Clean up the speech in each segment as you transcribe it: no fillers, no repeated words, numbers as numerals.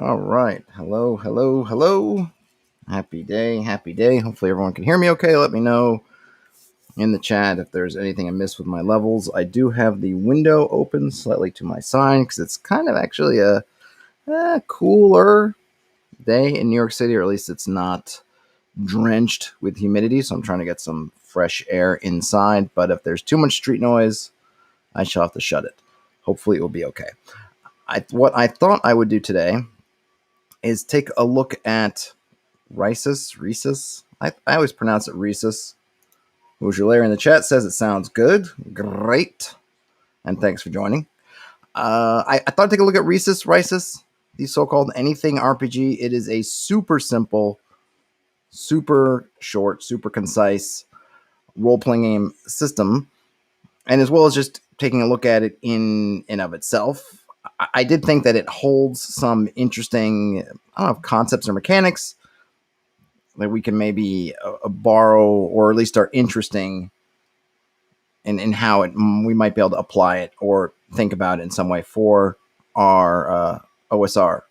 All right. Hello, hello, hello. Happy day, happy day. Hopefully everyone can hear me okay. Let me know in the chat if there's anything I missed with my levels. I do have the window open slightly to my side because it's kind of actually a cooler day in New York City, or at least it's not drenched with humidity. So I'm trying to get some fresh air inside. But if there's too much street noise, I shall have to shut it. Hopefully it will be okay. What I thought I would do today is take a look at Risus. I always pronounce it Risus. Ujulair in the chat says it sounds good. Great. And thanks for joining. I thought I'd take a look at Risus, the so-called anything RPG. It is a super simple, super short, super concise role-playing game system. And as well as just taking a look at it in and of itself, I did think that it holds some interesting, I don't know, concepts or mechanics that we can maybe borrow or at least are interesting in how we might be able to apply it or think about it in some way for our OSR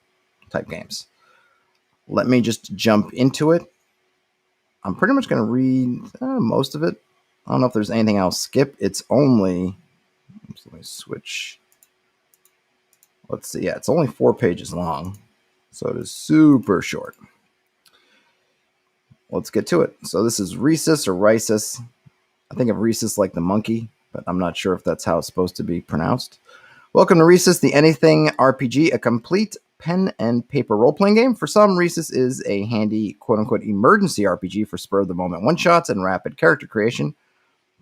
type games. Let me just jump into it. I'm pretty much going to read most of it. I don't know if there's anything I'll skip. It's only, let me switch. Let's see. Yeah, it's only 4 pages long, so it is super short. Let's get to it. So this is Risus or Risus. I think of Risus like the monkey, but I'm not sure if that's how it's supposed to be pronounced. Welcome to Risus, the Anything RPG, a complete pen and paper role-playing game. For some, Risus is a handy quote-unquote emergency RPG for spur-of-the-moment one-shots and rapid character creation.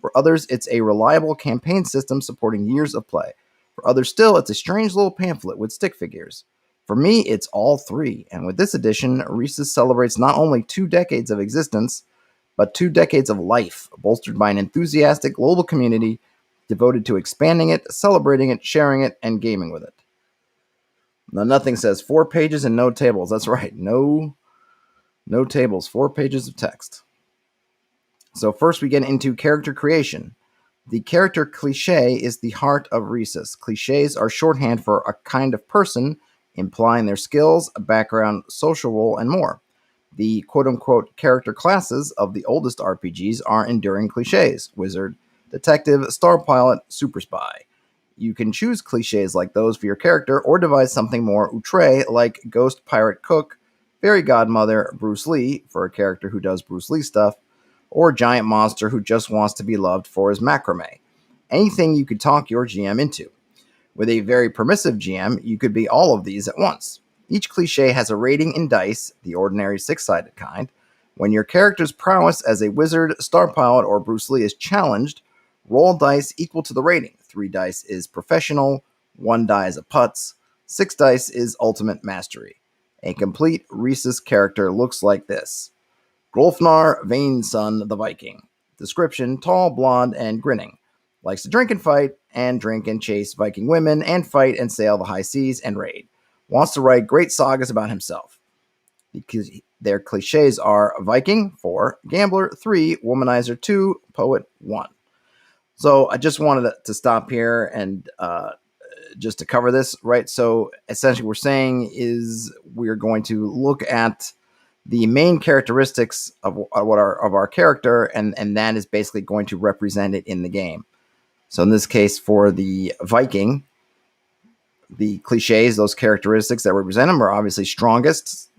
For others, it's a reliable campaign system supporting years of play. For others still, it's a strange little pamphlet with stick figures. For me, it's all three, and with this edition, Risus celebrates not only 2 decades of existence, but 2 decades of life, bolstered by an enthusiastic global community devoted to expanding it, celebrating it, sharing it, and gaming with it. Now, nothing says 4 pages and no tables. That's right, no tables, 4 pages of text. So first we get into character creation. The character cliché is the heart of Risus. Clichés are shorthand for a kind of person, implying their skills, background, social role, and more. The quote-unquote character classes of the oldest RPGs are enduring clichés: wizard, detective, star pilot, super spy. You can choose clichés like those for your character or devise something more outre like ghost pirate cook, fairy godmother, Bruce Lee for a character who does Bruce Lee stuff, or giant monster who just wants to be loved for his macrame. Anything you could talk your GM into. With a very permissive GM, you could be all of these at once. Each cliché has a rating in dice, the ordinary 6-sided kind. When your character's prowess as a wizard, star pilot, or Bruce Lee is challenged, roll dice equal to the rating. 3 dice is professional, 1 die is a putz, 6 dice is ultimate mastery. A complete Risus character looks like this. Golfnar Vainson the Viking. Description: tall, blonde, and grinning. Likes to drink and chase Viking women, and fight and sail the high seas and raid. Wants to write great sagas about himself. Because their cliches are Viking, 4, Gambler, 3, Womanizer, 2, Poet, 1. So I just wanted to stop here and just to cover this, right? So essentially what we're saying is we're going to look at the main characteristics of our character, and that is basically going to represent it in the game. So in this case, for the Viking, the cliches, those characteristics that represent him, are obviously strongest,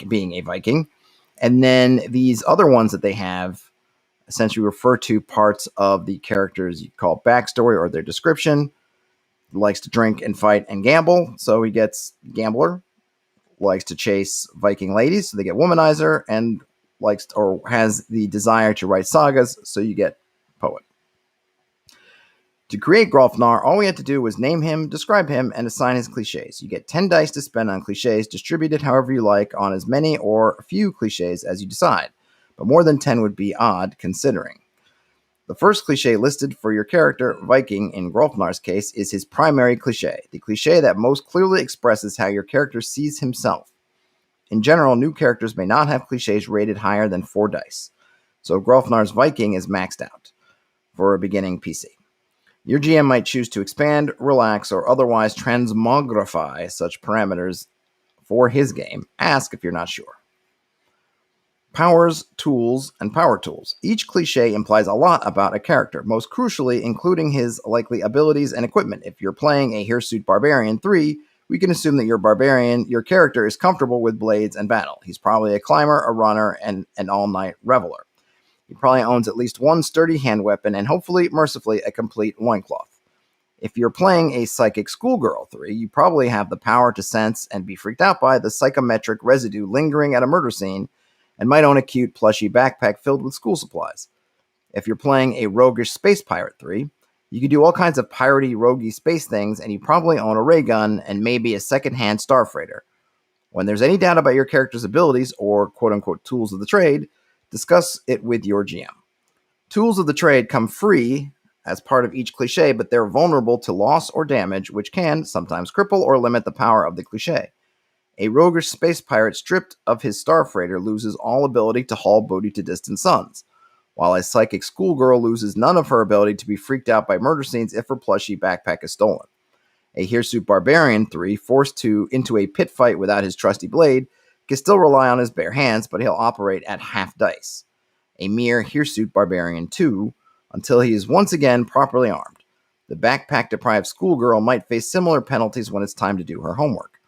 being a Viking. And then these other ones that they have essentially refer to parts of the characters you call backstory or their description. He likes to drink and fight and gamble, so he gets Gambler. Likes to chase Viking ladies, so they get Womanizer, and likes or has the desire to write sagas, so you get Poet. To create Grofnar, all we had to do was name him, describe him, and assign his cliches. You get 10 dice to spend on cliches, distributed however you like on as many or few cliches as you decide, but more than 10 would be odd considering. The first cliche listed for your character, Viking, in Grofnar's case, is his primary cliche, the cliche that most clearly expresses how your character sees himself. In general, new characters may not have cliches rated higher than 4 dice, so Grofnar's Viking is maxed out for a beginning PC. Your GM might choose to expand, relax, or otherwise transmogrify such parameters for his game. Ask if you're not sure. Powers, tools, and power tools. Each cliche implies a lot about a character, most crucially including his likely abilities and equipment. If you're playing a Hirsute Barbarian 3, we can assume that your character is comfortable with blades and battle. He's probably a climber, a runner, and an all-night reveler. He probably owns at least one sturdy hand weapon and hopefully, mercifully, a complete loincloth. If you're playing a Psychic Schoolgirl 3, you probably have the power to sense and be freaked out by the psychometric residue lingering at a murder scene and might own a cute, plushy backpack filled with school supplies. If you're playing a roguish Space Pirate 3, you can do all kinds of piratey, roguey space things, and you probably own a ray gun and maybe a second-hand starfreighter. When there's any doubt about your character's abilities or quote-unquote tools of the trade, discuss it with your GM. Tools of the trade come free as part of each cliche, but they're vulnerable to loss or damage, which can sometimes cripple or limit the power of the cliche. A roguish space pirate stripped of his starfreighter loses all ability to haul booty to distant suns, while a psychic schoolgirl loses none of her ability to be freaked out by murder scenes if her plushy backpack is stolen. A Hirsute Barbarian 3, forced into a pit fight without his trusty blade, can still rely on his bare hands, but he'll operate at half dice. A mere Hirsute Barbarian 2, until he is once again properly armed. The backpack-deprived schoolgirl might face similar penalties when it's time to do her homework.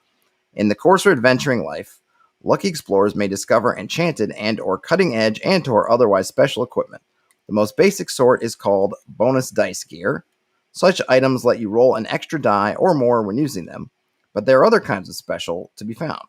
In the course of adventuring life, lucky explorers may discover enchanted and or cutting-edge and or otherwise special equipment. The most basic sort is called bonus dice gear. Such items let you roll an extra die or more when using them, but there are other kinds of special to be found.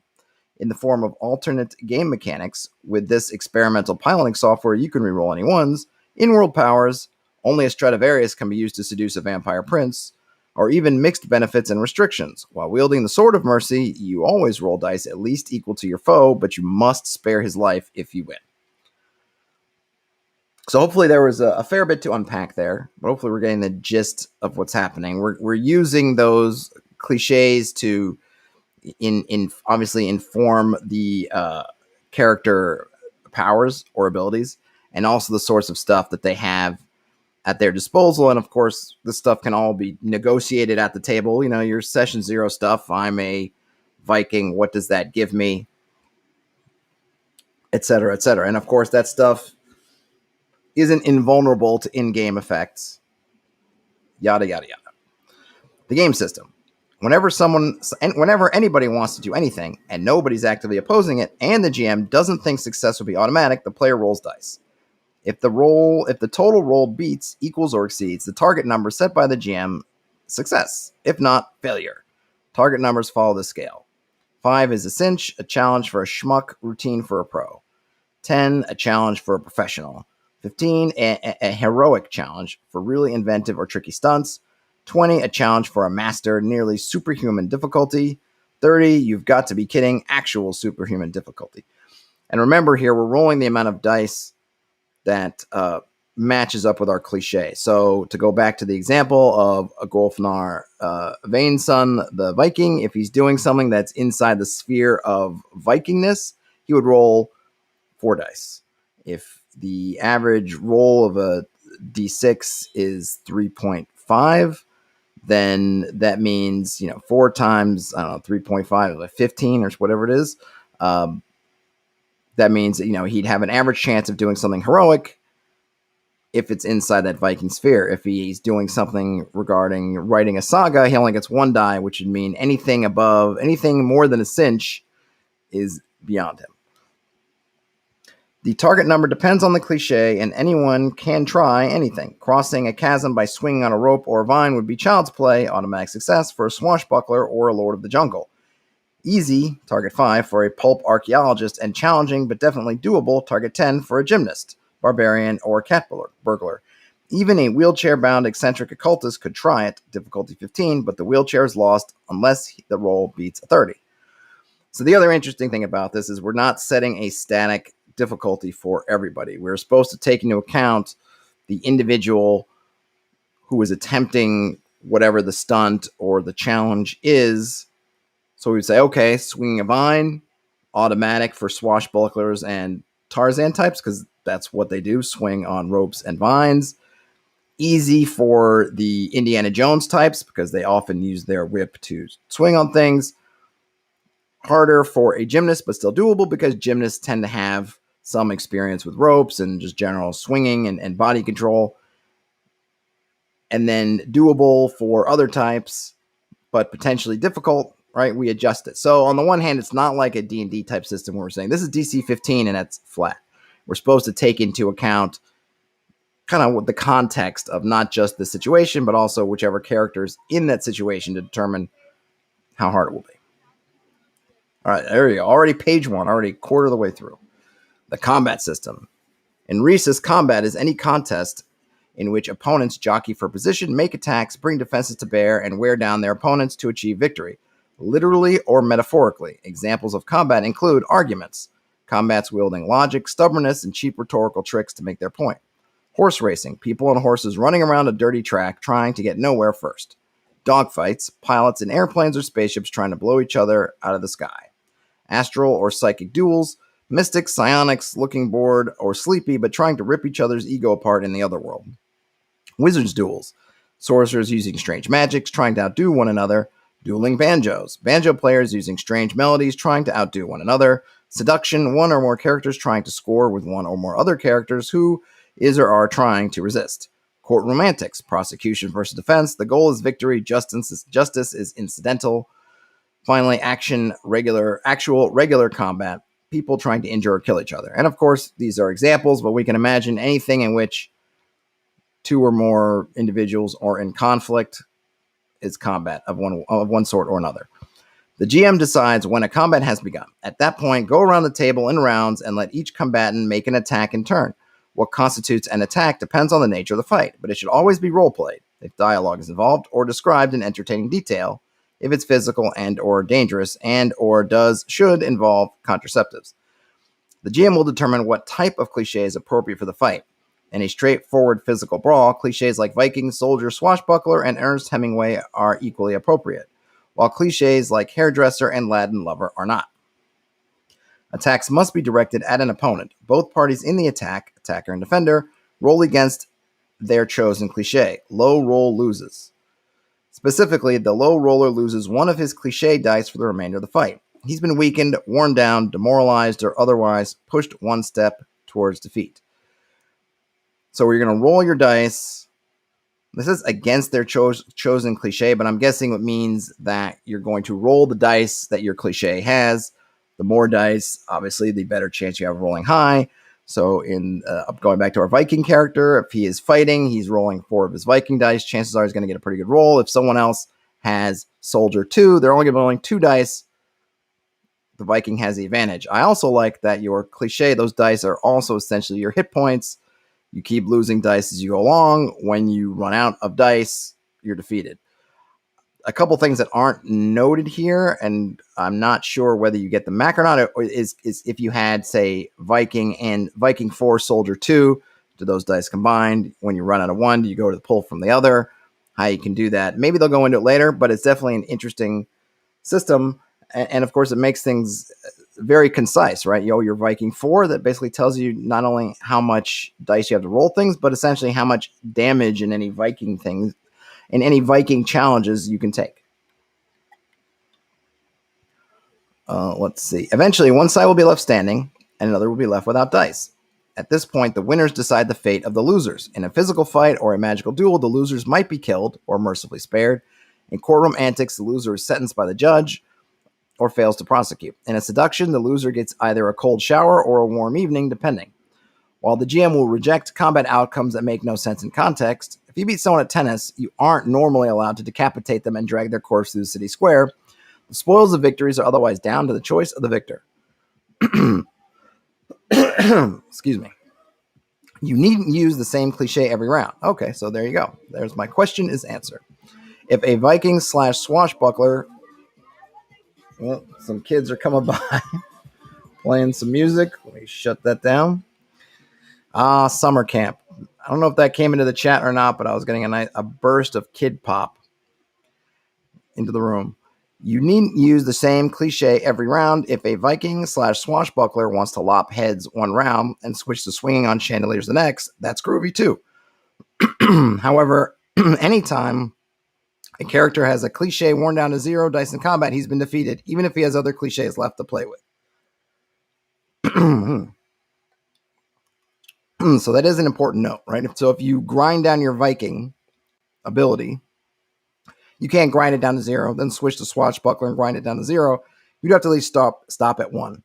In the form of alternate game mechanics, with this experimental piloting software, you can reroll any ones, in-world powers, only a Stradivarius can be used to seduce a vampire prince, or even mixed benefits and restrictions. While wielding the Sword of Mercy, you always roll dice at least equal to your foe, but you must spare his life if you win. So hopefully there was a fair bit to unpack there, but hopefully we're getting the gist of what's happening. We're using those cliches to obviously inform the character powers or abilities, and also the sorts of stuff that they have at their disposal. And of course, this stuff can all be negotiated at the table. You know, your session 0 stuff. I'm a Viking. What does that give me? Etc. Etc. And of course, that stuff isn't invulnerable to in-game effects. Yada yada yada. The game system. Whenever anybody wants to do anything and nobody's actively opposing it, and the GM doesn't think success will be automatic, the player rolls dice. If the total rolled beats, equals, or exceeds the target number set by the GM, success. If not, failure. Target numbers follow the scale. 5 is a cinch, a challenge for a schmuck, routine for a pro. 10, a challenge for a professional. 15, a heroic challenge for really inventive or tricky stunts. 20, a challenge for a master, nearly superhuman difficulty. 30, you've got to be kidding, actual superhuman difficulty. And remember here, we're rolling the amount of dice that matches up with our cliche. So to go back to the example of a Golfnar Vainson, the Viking, if he's doing something that's inside the sphere of Vikingness, he would roll 4 dice. If the average roll of a d6 is 3.5, then that means, 4 times, 3.5, like 15 or whatever it is. That means that, he'd have an average chance of doing something heroic if it's inside that Viking sphere. If he's doing something regarding writing a saga, he only gets 1 die, which would mean anything more than a cinch is beyond him. The target number depends on the cliche, and anyone can try anything. Crossing a chasm by swinging on a rope or a vine would be child's play, automatic success for a swashbuckler or a lord of the jungle. Easy, target 5, for a pulp archaeologist, and challenging but definitely doable, target 10, for a gymnast, barbarian, or cat burglar. Even a wheelchair-bound eccentric occultist could try it, difficulty 15, but the wheelchair is lost unless the roll beats a 30. So the other interesting thing about this is we're not setting a static difficulty for everybody. We're supposed to take into account the individual who is attempting whatever the stunt or the challenge is. So we'd say, okay, swinging a vine, automatic for swashbucklers and Tarzan types, because that's what they do, swing on ropes and vines. Easy for the Indiana Jones types, because they often use their whip to swing on things. Harder for a gymnast, but still doable because gymnasts tend to have some experience with ropes and just general swinging and body control. And then doable for other types, but potentially difficult, right? We adjust it. So on the one hand, it's not like a D&D type system where we're saying this is DC 15 and that's flat. We're supposed to take into account kind of the context of not just the situation, but also whichever characters in that situation to determine how hard it will be. All right, there you go. Already page 1, already quarter of the way through. The combat system. In Risus, combat is any contest in which opponents jockey for position, make attacks, bring defenses to bear, and wear down their opponents to achieve victory, literally or metaphorically. Examples of combat include arguments, combats wielding logic, stubbornness, and cheap rhetorical tricks to make their point. Horse racing, people on horses running around a dirty track trying to get nowhere first. Dogfights, pilots in airplanes or spaceships trying to blow each other out of the sky. Astral or psychic duels, mystics, psionics looking bored or sleepy but trying to rip each other's ego apart in the other world. Wizards duels, sorcerers using strange magics trying to outdo one another. Dueling banjos, banjo players using strange melodies trying to outdo one another. Seduction, one or more characters trying to score with one or more other characters who is or are trying to resist. Courtroom antics, prosecution versus defense. The goal is victory, justice is incidental. Finally, actual regular combat, people trying to injure or kill each other. And of course, these are examples, but we can imagine anything in which 2 or more individuals are in conflict is combat of one sort or another. The GM decides when a combat has begun. At that point, go around the table in rounds and let each combatant make an attack in turn. What constitutes an attack depends on the nature of the fight, but it should always be role-played if dialogue is involved or described in entertaining detail, if it's physical and or dangerous and or should involve contraceptives. The GM will determine what type of cliche is appropriate for the fight. In a straightforward physical brawl, cliches like Viking, soldier, swashbuckler, and Ernest Hemingway are equally appropriate, while cliches like hairdresser and Latin lover are not. Attacks must be directed at an opponent. Both parties in the attack, attacker and defender, roll against their chosen cliche. Low roll loses. Specifically, the low roller loses one of his cliche dice for the remainder of the fight. He's been weakened, worn down, demoralized, or otherwise pushed one step towards defeat. So you're going to roll your dice. This is against their chosen cliche, but I'm guessing it means that you're going to roll the dice that your cliche has. The more dice, obviously, the better chance you have of rolling high. So in going back to our Viking character, if he is fighting, he's rolling 4 of his Viking dice. Chances are he's going to get a pretty good roll. If someone else has Soldier 2, they're only going to be rolling 2 dice. The Viking has the advantage. I also like that your cliche, those dice are also essentially your hit points. You keep losing dice as you go along. When you run out of dice, you're defeated. A couple things that aren't noted here, and I'm not sure whether you get the Mac or not, is if you had, say, Viking and Viking 4, Soldier 2, do those dice combined? When you run out of one, do you go to the pull from the other? How you can do that. Maybe they'll go into it later, but it's definitely an interesting system. And of course, it makes things very concise, right? Your Viking 4 that basically tells you not only how much dice you have to roll things, but essentially how much damage in any Viking things, in any Viking challenges you can take. Let's see. Eventually, one side will be left standing, and another will be left without dice. At this point, the winners decide the fate of the losers. In a physical fight or a magical duel, the losers might be killed or mercifully spared. In courtroom antics, the loser is sentenced by the judge or fails to prosecute. In a seduction, the loser gets either a cold shower or a warm evening, depending. While the GM will reject combat outcomes that make no sense in context, if you beat someone at tennis, you aren't normally allowed to decapitate them and drag their corpse through the city square. The spoils of victories are otherwise down to the choice of the victor. Excuse me. You needn't use the same cliche every round. Okay, so there you go. There's my question is answered. If a Viking / swashbuckler... Well, some kids are coming by playing some music. Let me shut that down. Summer camp. I don't know if that came into the chat or not, but I was getting a burst of kid pop into the room. You needn't use the same cliche every round. If a Viking / swashbuckler wants to lop heads one round and switch to swinging on chandeliers the next, that's groovy too. However, anytime A character has a cliche worn down to 0 dice in combat, he's been defeated, even if he has other cliches left to play with. So that is an important note, right? So if you grind down your Viking ability, you can't grind it down to 0, then switch to Swashbuckler and grind it down to 0. You'd have to at least stop at 1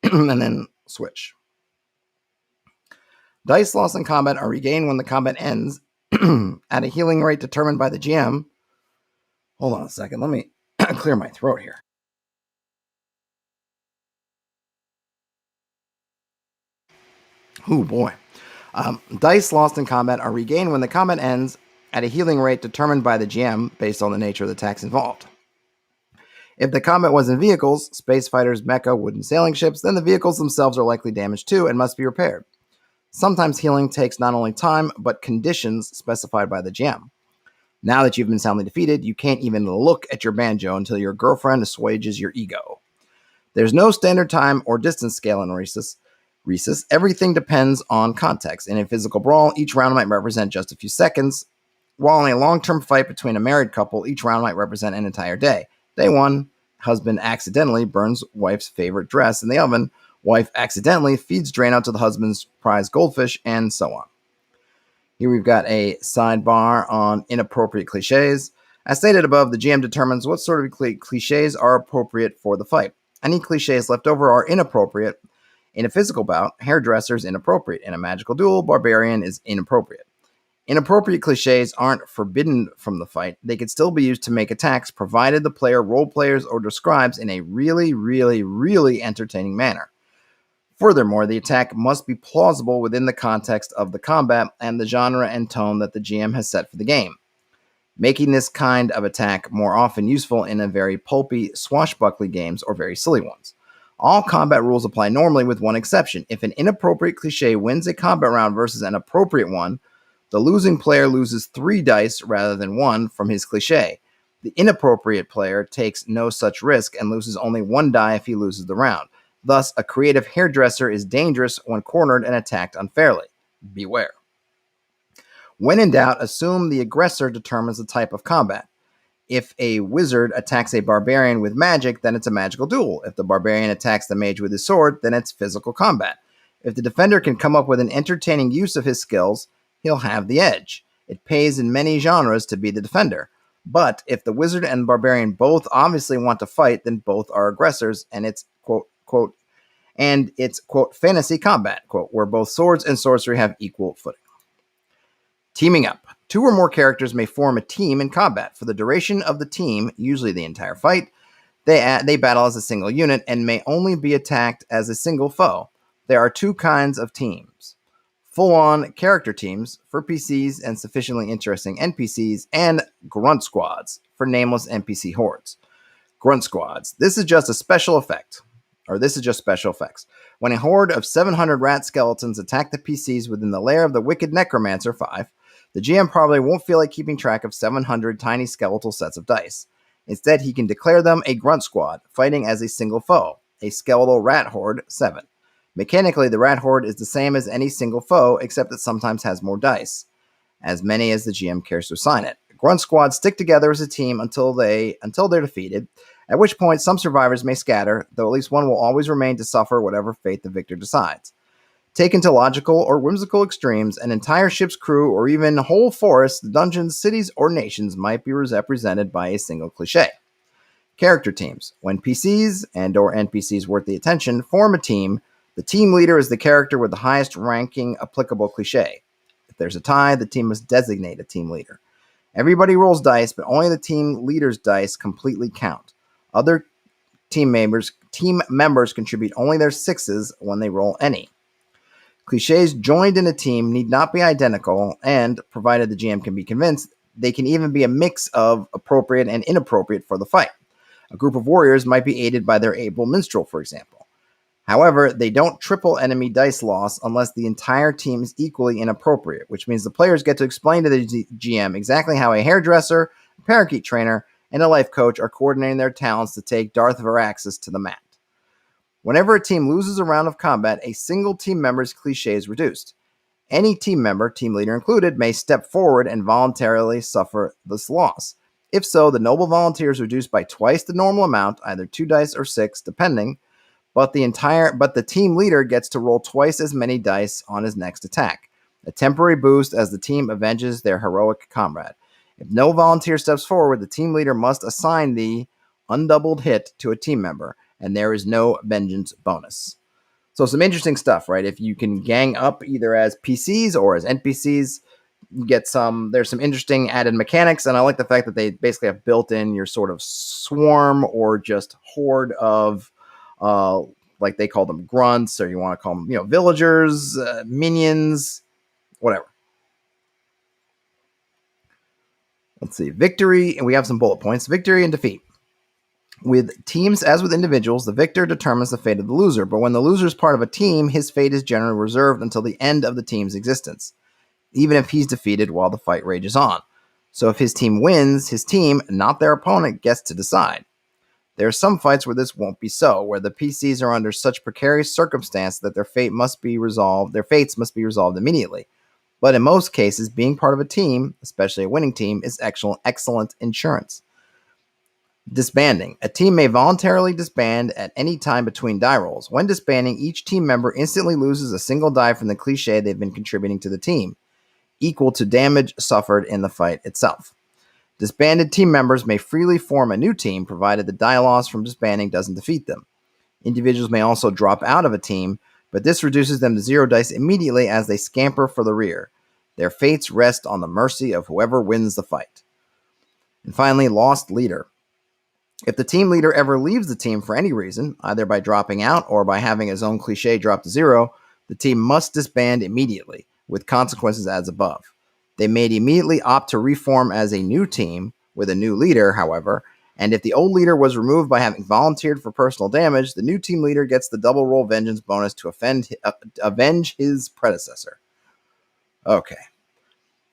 and then switch. Dice lost in combat are regained when the combat ends at a healing rate determined by the GM. Hold on a second. Let me clear my throat here. Oh boy. Dice lost in combat are regained when the combat ends at a healing rate determined by the GM based on the nature of the attacks involved. If the combat was in vehicles, space fighters, mecha, wooden sailing ships, then the vehicles themselves are likely damaged too and must be repaired. Sometimes healing takes not only time, but conditions specified by the GM. Now that you've been soundly defeated, you can't even look at your banjo until your girlfriend assuages your ego. There's no standard time or distance scale in Risus. Everything depends on context. In a physical brawl, each round might represent just a few seconds, while in a long-term fight between a married couple, each round might represent an entire day. Day 1, husband accidentally burns wife's favorite dress in the oven. Wife accidentally feeds Drano to the husband's prized goldfish, and so on. Here we've got a sidebar on inappropriate cliches. As stated above, the GM determines what sort of cliches are appropriate for the fight. Any cliches left over are inappropriate. In a physical bout, hairdresser is inappropriate. In a magical duel, barbarian is inappropriate. Inappropriate cliches aren't forbidden from the fight. They can still be used to make attacks, provided the player roleplayers or describes in a really, really, really entertaining manner. Furthermore, the attack must be plausible within the context of the combat and the genre and tone that the GM has set for the game, making this kind of attack more often useful in a very pulpy, swashbuckling games or very silly ones. All combat rules apply normally with one exception. If an inappropriate cliche wins a combat round versus an appropriate one, the losing player loses 3 dice rather than 1 from his cliche. The inappropriate player takes no such risk and loses only 1 die if he loses the round. Thus, a creative hairdresser is dangerous when cornered and attacked unfairly. Beware. When in doubt, assume the aggressor determines the type of combat. If a wizard attacks a barbarian with magic, then it's a magical duel. If the barbarian attacks the mage with his sword, then it's physical combat. If the defender can come up with an entertaining use of his skills, he'll have the edge. It pays in many genres to be the defender. But if the wizard and barbarian both obviously want to fight, then both are aggressors, and it's quote fantasy combat, where both swords and sorcery have equal footing. Teaming up. 2 or more characters may form a team in combat. For the duration of the team, usually the entire fight, they battle as a single unit and may only be attacked as a single foe. There are 2 kinds of teams. Full-on character teams for PCs and sufficiently interesting NPCs, and grunt squads for nameless NPC hordes. Grunt squads. This is just special effects. When a horde of 700 rat skeletons attack the PCs within the lair of the Wicked Necromancer 5, the GM probably won't feel like keeping track of 700 tiny skeletal sets of dice. Instead, he can declare them a grunt squad, fighting as a single foe, a skeletal rat horde 7. Mechanically, the rat horde is the same as any single foe, except it sometimes has more dice, as many as the GM cares to assign it. Grunt squads stick together as a team until they're defeated, at which point some survivors may scatter, though at least one will always remain to suffer whatever fate the victor decides. Taken to logical or whimsical extremes, an entire ship's crew or even whole forests, dungeons, cities, or nations might be represented by a single cliche. Character teams. When PCs and or NPCs worth the attention form a team, the team leader is the character with the highest ranking applicable cliche. If there's a tie, the team must designate a team leader. Everybody rolls dice, but only the team leader's dice completely count. Other team members contribute only their 6s when they roll any. Cliches joined in a team need not be identical, and, provided the GM can be convinced, they can even be a mix of appropriate and inappropriate for the fight. A group of warriors might be aided by their able minstrel, for example. However, they don't triple enemy dice loss unless the entire team is equally inappropriate, which means the players get to explain to the GM exactly how a hairdresser, a parakeet trainer, and a life coach are coordinating their talents to take Darth Varaxis to the mat. Whenever a team loses a round of combat, a single team member's cliche is reduced. Any team member, team leader included, may step forward and voluntarily suffer this loss. If so, the noble volunteer is reduced by twice the normal amount, either 2 dice or 6, depending, but the team leader gets to roll twice as many dice on his next attack, a temporary boost as the team avenges their heroic comrade. If no volunteer steps forward, the team leader must assign the undoubled hit to a team member, and there is no vengeance bonus. So some interesting stuff, right? If you can gang up either as PCs or as NPCs, you get there's some interesting added mechanics, and I like the fact that they basically have built in your sort of swarm or just horde of like they call them grunts, or you want to call them, villagers, minions, whatever. Let's see. Victory, and we have some bullet points. Victory and defeat. With teams, as with individuals, the victor determines the fate of the loser, but when the loser is part of a team, his fate is generally reserved until the end of the team's existence, even if he's defeated while the fight rages on. So if his team wins, his team, not their opponent, gets to decide. There are some fights where this won't be so, where the PCs are under such precarious circumstance that their fates must be resolved immediately. But in most cases, being part of a team, especially a winning team, is excellent insurance. Disbanding. A team may voluntarily disband at any time between die rolls. When disbanding, each team member instantly loses a single die from the cliche they've been contributing to the team, equal to damage suffered in the fight itself. Disbanded team members may freely form a new team, provided the die loss from disbanding doesn't defeat them. Individuals may also drop out of a team, but this reduces them to 0 dice immediately as they scamper for the rear. Their fates rest on the mercy of whoever wins the fight. And finally, lost leader. If the team leader ever leaves the team for any reason, either by dropping out or by having his own cliche drop to 0, the team must disband immediately, with consequences as above. They may immediately opt to reform as a new team with a new leader, however, and if the old leader was removed by having volunteered for personal damage, the new team leader gets the double roll vengeance bonus to avenge his predecessor. Okay.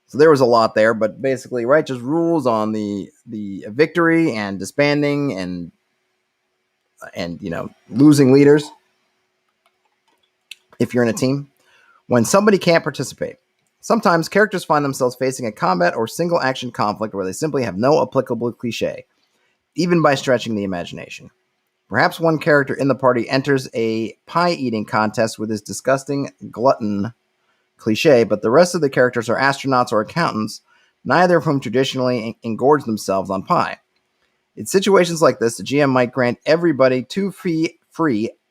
So there was a lot there, but basically, right, just rules on the victory and disbanding and losing leaders if you're in a team. When somebody can't participate. Sometimes characters find themselves facing a combat or single action conflict where they simply have no applicable cliche, even by stretching the imagination. Perhaps one character in the party enters a pie eating contest with his disgusting glutton cliche, but the rest of the characters are astronauts or accountants, neither of whom traditionally engorge themselves on pie. In situations like this, the GM might grant everybody 2 free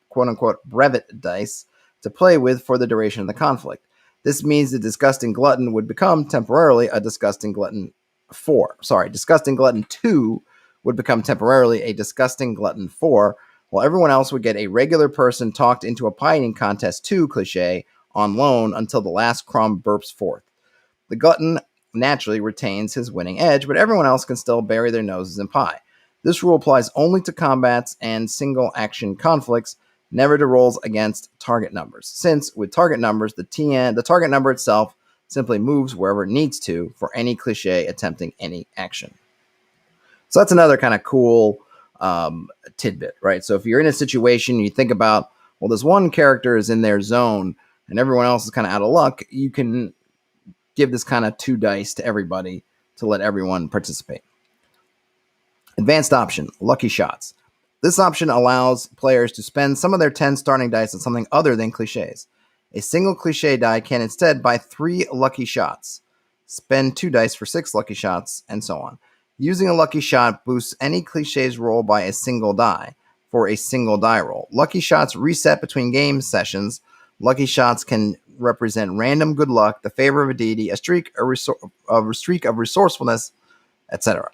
quote-unquote brevet dice to play with for the duration of the conflict. This means the disgusting glutton would become temporarily a disgusting glutton 4. Disgusting glutton 2 would become temporarily a disgusting glutton 4, while everyone else would get a regular person talked into a pie eating contest 2 cliche on loan until the last crumb burps forth. The glutton naturally retains his winning edge, but everyone else can still bury their noses in pie. This rule applies only to combats and single action conflicts, never to rolls against target numbers, since with target numbers, the target number itself simply moves wherever it needs to for any cliche attempting any action. So that's another kind of cool tidbit, right? So if you're in a situation, you think about, well, this one character is in their zone and everyone else is kind of out of luck, you can give this kind of 2 dice to everybody to let everyone participate. Advanced option, lucky shots. This option allows players to spend some of their 10 starting dice on something other than cliches. A single cliche die can instead buy 3 lucky shots, spend 2 dice for 6 lucky shots, and so on. Using a lucky shot boosts any cliches roll by a single die for a single die roll. Lucky shots reset between game sessions. Lucky shots can represent random good luck, the favor of a deity, a streak of resourcefulness, etc.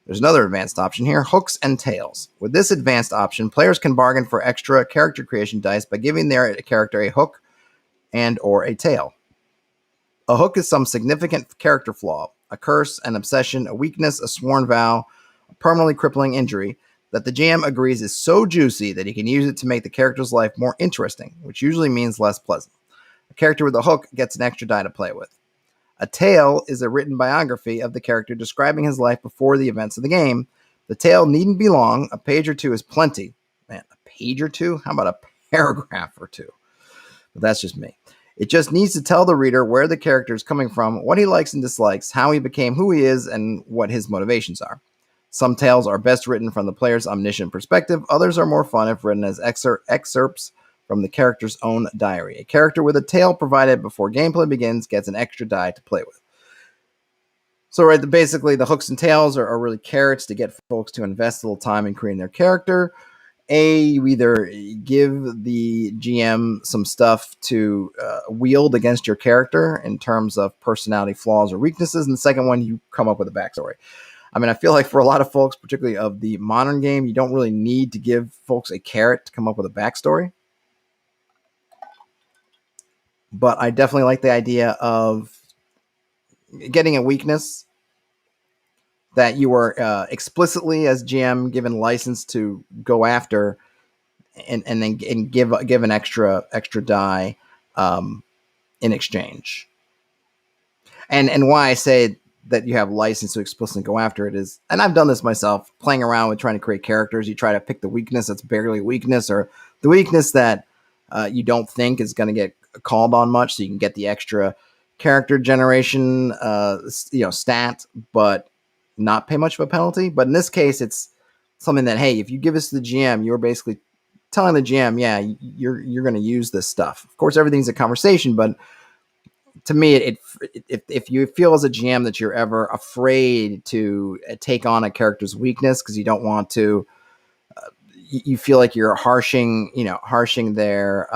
There's another advanced option here, hooks and tails. With this advanced option, players can bargain for extra character creation dice by giving their character a hook and or a tail. A hook is some significant character flaw, a curse, an obsession, a weakness, a sworn vow, a permanently crippling injury that the GM agrees is so juicy that he can use it to make the character's life more interesting, which usually means less pleasant. A character with a hook gets an extra die to play with. A tale is a written biography of the character describing his life before the events of the game. The tale needn't be long. A page or 2 is plenty. Man, a page or 2? How about a paragraph or 2? But that's just me. It just needs to tell the reader where the character is coming from, what he likes and dislikes, how he became who he is, and what his motivations are. Some tales are best written from the player's omniscient perspective. Others are more fun if written as excerpts from the character's own diary. A character with a tale provided before gameplay begins gets an extra die to play with. So, right, basically, the hooks and tails are really carrots to get folks to invest a little time in creating their character. You either give the GM some stuff to wield against your character in terms of personality flaws or weaknesses, and the second one, you come up with a backstory. I mean, I feel like for a lot of folks, particularly of the modern game, you don't really need to give folks a carrot to come up with a backstory. But I definitely like the idea of getting a weakness that you are explicitly, as GM, given license to go after, and then give an extra die in exchange. And why I say that you have license to explicitly go after it is, and I've done this myself, playing around with trying to create characters. You try to pick the weakness that's barely weakness, or the weakness that you don't think is going to get called on much, so you can get the extra character generation, stat, but not pay much of a penalty. But in this case, it's something that, hey, if you give this to the GM, you're basically telling the GM, yeah, you're going to use this stuff. Of course, everything's a conversation, but to me, if you feel as a GM that you're ever afraid to take on a character's weakness because you don't want to, you feel like you're harshing their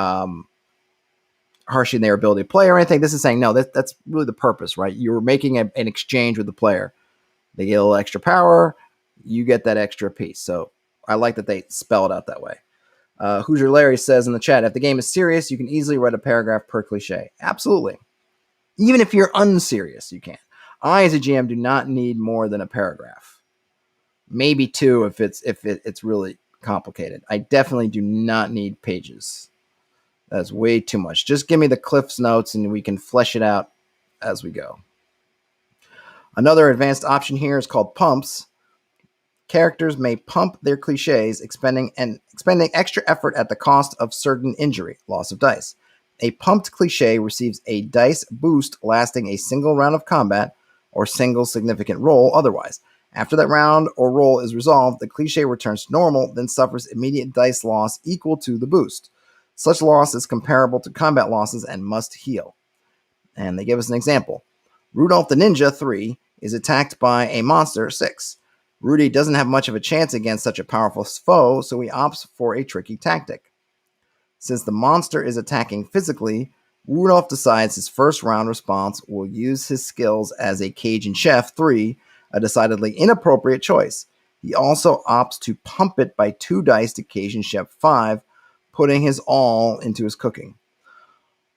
ability to play or anything. This is saying no. That's really the purpose, right? You're making an exchange with the player. They get a little extra power. You get that extra piece. So I like that they spell it out that way. Hoosier Larry says in the chat, if the game is serious, you can easily write a paragraph per cliche. Absolutely. Even if you're unserious, you can. I, as a GM, do not need more than a paragraph. Maybe two if it's really complicated. I definitely do not need pages. That's way too much. Just give me the Cliff's Notes and we can flesh it out as we go. Another advanced option here is called pumps. Characters may pump their cliches, expending extra effort at the cost of certain injury, loss of dice. A pumped cliche receives a dice boost lasting a single round of combat or single significant roll otherwise. After that round or roll is resolved, the cliche returns to normal, then suffers immediate dice loss equal to the boost. Such loss is comparable to combat losses and must heal. And they give us an example. Rudolph the Ninja 3 is attacked by a monster 6. Rudy doesn't have much of a chance against such a powerful foe, so he opts for a tricky tactic. Since the monster is attacking physically, Rudolph decides his first round response will use his skills as a Cajun Chef 3, a decidedly inappropriate choice. He also opts to pump it by 2 dice to Cajun Chef 5, putting his all into his cooking.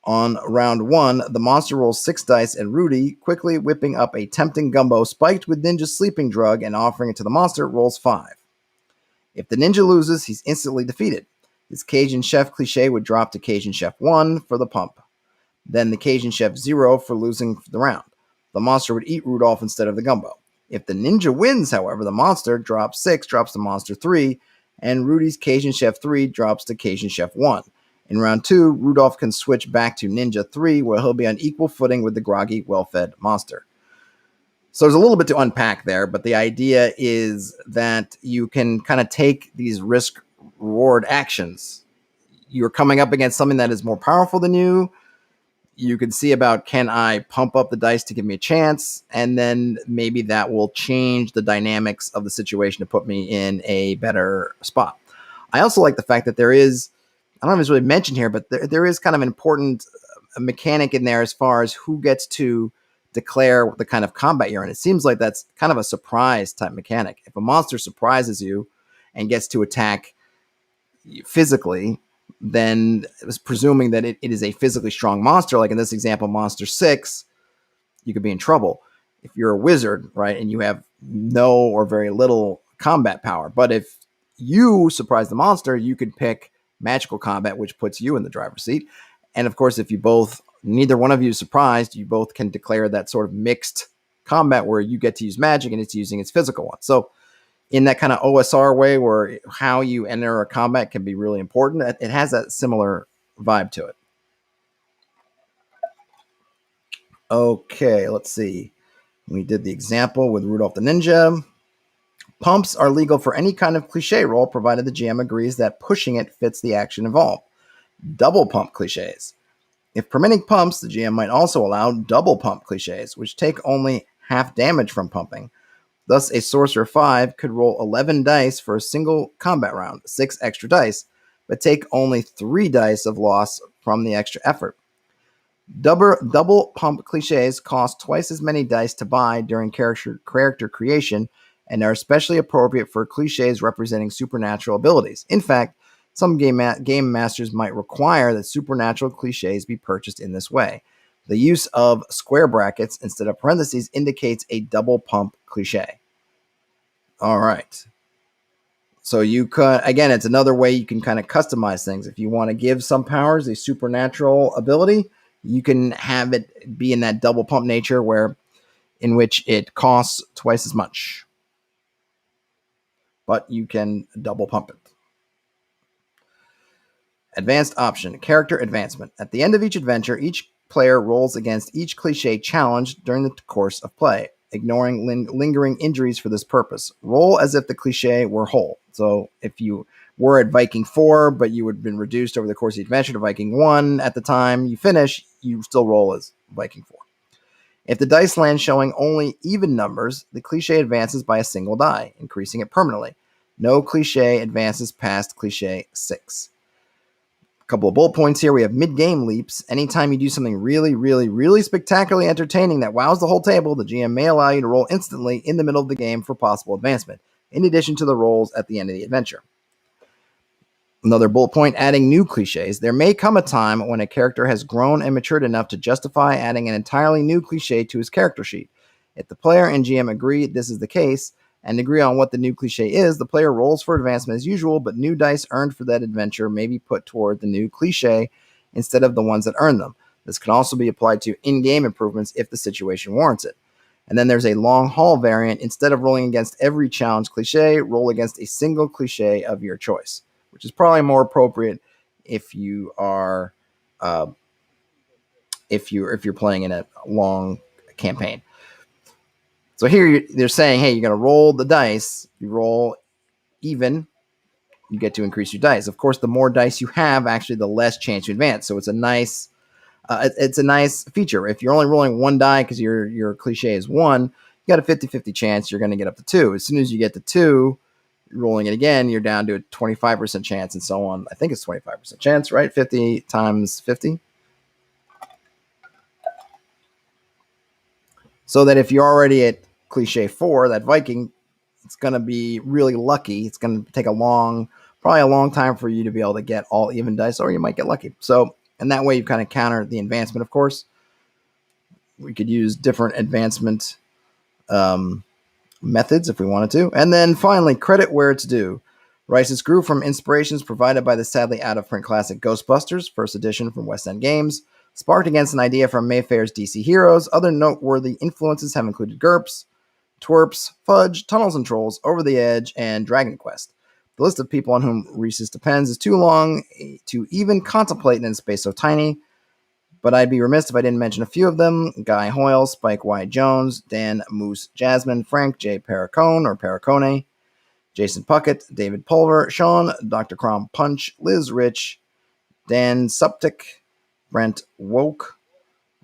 On round 1, the monster rolls 6 dice and Rudy, quickly whipping up a tempting gumbo spiked with Ninja's sleeping drug and offering it to the monster, rolls 5. If the Ninja loses, he's instantly defeated. His Cajun Chef cliche would drop to Cajun Chef 1 for the pump. Then the Cajun Chef 0 for losing the round. The monster would eat Rudolph instead of the gumbo. If the Ninja wins, however, the monster drops 6, drops to Monster 3, and Rudy's Cajun Chef 3 drops to Cajun Chef 1. In round 2, Rudolph can switch back to Ninja 3, where he'll be on equal footing with the groggy, well-fed monster. So there's a little bit to unpack there, but the idea is that you can kind of take these risk-reward actions. You're coming up against something that is more powerful than you. You can see about, can I pump up the dice to give me a chance? And then maybe that will change the dynamics of the situation to put me in a better spot. I also like the fact that there is, I don't know if it's really mentioned here, but there is kind of an important mechanic in there as far as who gets to declare the kind of combat you're in. It seems like that's kind of a surprise type mechanic. If a monster surprises you and gets to attack physically, then it's presuming that it is a physically strong monster. Like in this example, Monster 6, you could be in trouble. If you're a wizard, right, and you have no or very little combat power. But if you surprise the monster, you could pick magical combat, which puts you in the driver's seat. And of course, if you both, neither one of you is surprised, you both can declare that sort of mixed combat where you get to use magic and it's using its physical one. So in that kind of OSR way where how you enter a combat can be really important, it has that similar vibe to it. Okay, let's see. We did the example with Rudolph the Ninja. Pumps are legal for any kind of cliche roll, provided the GM agrees that pushing it fits the action involved. Double pump cliches. If permitting pumps, the GM might also allow double pump cliches, which take only half damage from pumping. Thus, a Sorcerer 5 could roll 11 dice for a single combat round, 6 extra dice, but take only 3 dice of loss from the extra effort. Double pump cliches cost twice as many dice to buy during character creation and are especially appropriate for cliches representing supernatural abilities. In fact, some game masters might require that supernatural cliches be purchased in this way. The use of square brackets instead of parentheses indicates a double pump cliche. All right. So you could, again, it's another way you can kind of customize things. If you want to give some powers a supernatural ability, you can have it be in that double pump nature in which it costs twice as much. But you can double pump it. Advanced option, character advancement. At the end of each adventure, each player rolls against each cliche challenge during the course of play, ignoring lingering injuries for this purpose. Roll as if the cliche were whole. So if you were at Viking 4, but you had been reduced over the course of the adventure to Viking 1 at the time you finish, you still roll as Viking 4. If the dice land showing only even numbers, the cliche advances by a single die, increasing it permanently. No cliche advances past cliche 6. Couple of bullet points here. We have mid-game leaps. Anytime you do something really, really, really spectacularly entertaining that wows the whole table, the GM may allow you to roll instantly in the middle of the game for possible advancement, in addition to the rolls at the end of the adventure. Another bullet point, adding new cliches. There may come a time when a character has grown and matured enough to justify adding an entirely new cliche to his character sheet. If the player and GM agree this is the case, and agree on what the new cliche is, the player rolls for advancement as usual, but new dice earned for that adventure may be put toward the new cliche instead of the ones that earn them. This can also be applied to in-game improvements if the situation warrants it. And then there's a long haul variant. Instead of rolling against every challenge cliche, roll against a single cliche of your choice, which is probably more appropriate if you are if you're playing in a long campaign. So here they're saying, hey, you're going to roll the dice. You roll even, you get to increase your dice. Of course, the more dice you have, actually, the less chance you advance. So it's a nice feature. If you're only rolling one die because your cliche is 1, you got a 50-50 chance you're going to get up to 2. As soon as you get to 2, rolling it again, you're down to a 25% chance and so on. I think it's 25% chance, right? 50 times 50. So that if you're already at cliche 4, that Viking, it's going to be really lucky. It's going to take probably a long time for you to be able to get all even dice, or you might get lucky. So, and that way you kind of counter the advancement, of course. We could use different advancement methods if we wanted to. And then finally, credit where it's due. Risus grew from inspirations provided by the sadly out-of-print classic Ghostbusters, first edition from West End Games, sparked against an idea from Mayfair's DC Heroes. Other noteworthy influences have included GURPS, Twerps, Fudge, Tunnels and Trolls, Over the Edge, and Dragon Quest. The list of people on whom Risus depends is too long to even contemplate in a space so tiny, but I'd be remiss if I didn't mention a few of them. Guy Hoyle, Spike Y. Jones, Dan Moose Jasmine, Frank J. Perricone, Jason Puckett, David Pulver, Sean, Dr. Crom Punch, Liz Rich, Dan Suptic, Brent Woke,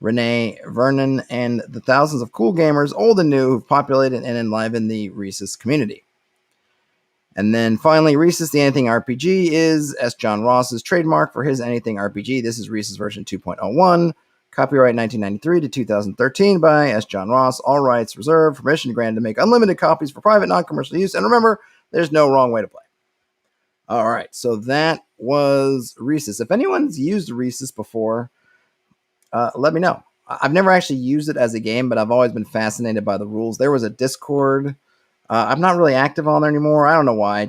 Renee Vernon, and the thousands of cool gamers, old and new, who've populated and enlivened the Risus community. And then finally, Risus the Anything RPG is S. John Ross's trademark for his Anything RPG. This is Risus version 2.01, copyright 1993 to 2013 by S. John Ross, all rights reserved, permission granted to make unlimited copies for private non-commercial use. And remember, there's no wrong way to play. All right, so that was Risus. If anyone's used Risus before, let me know. I've never actually used it as a game, but I've always been fascinated by the rules. There was a Discord. I'm not really active on there anymore. I don't know why.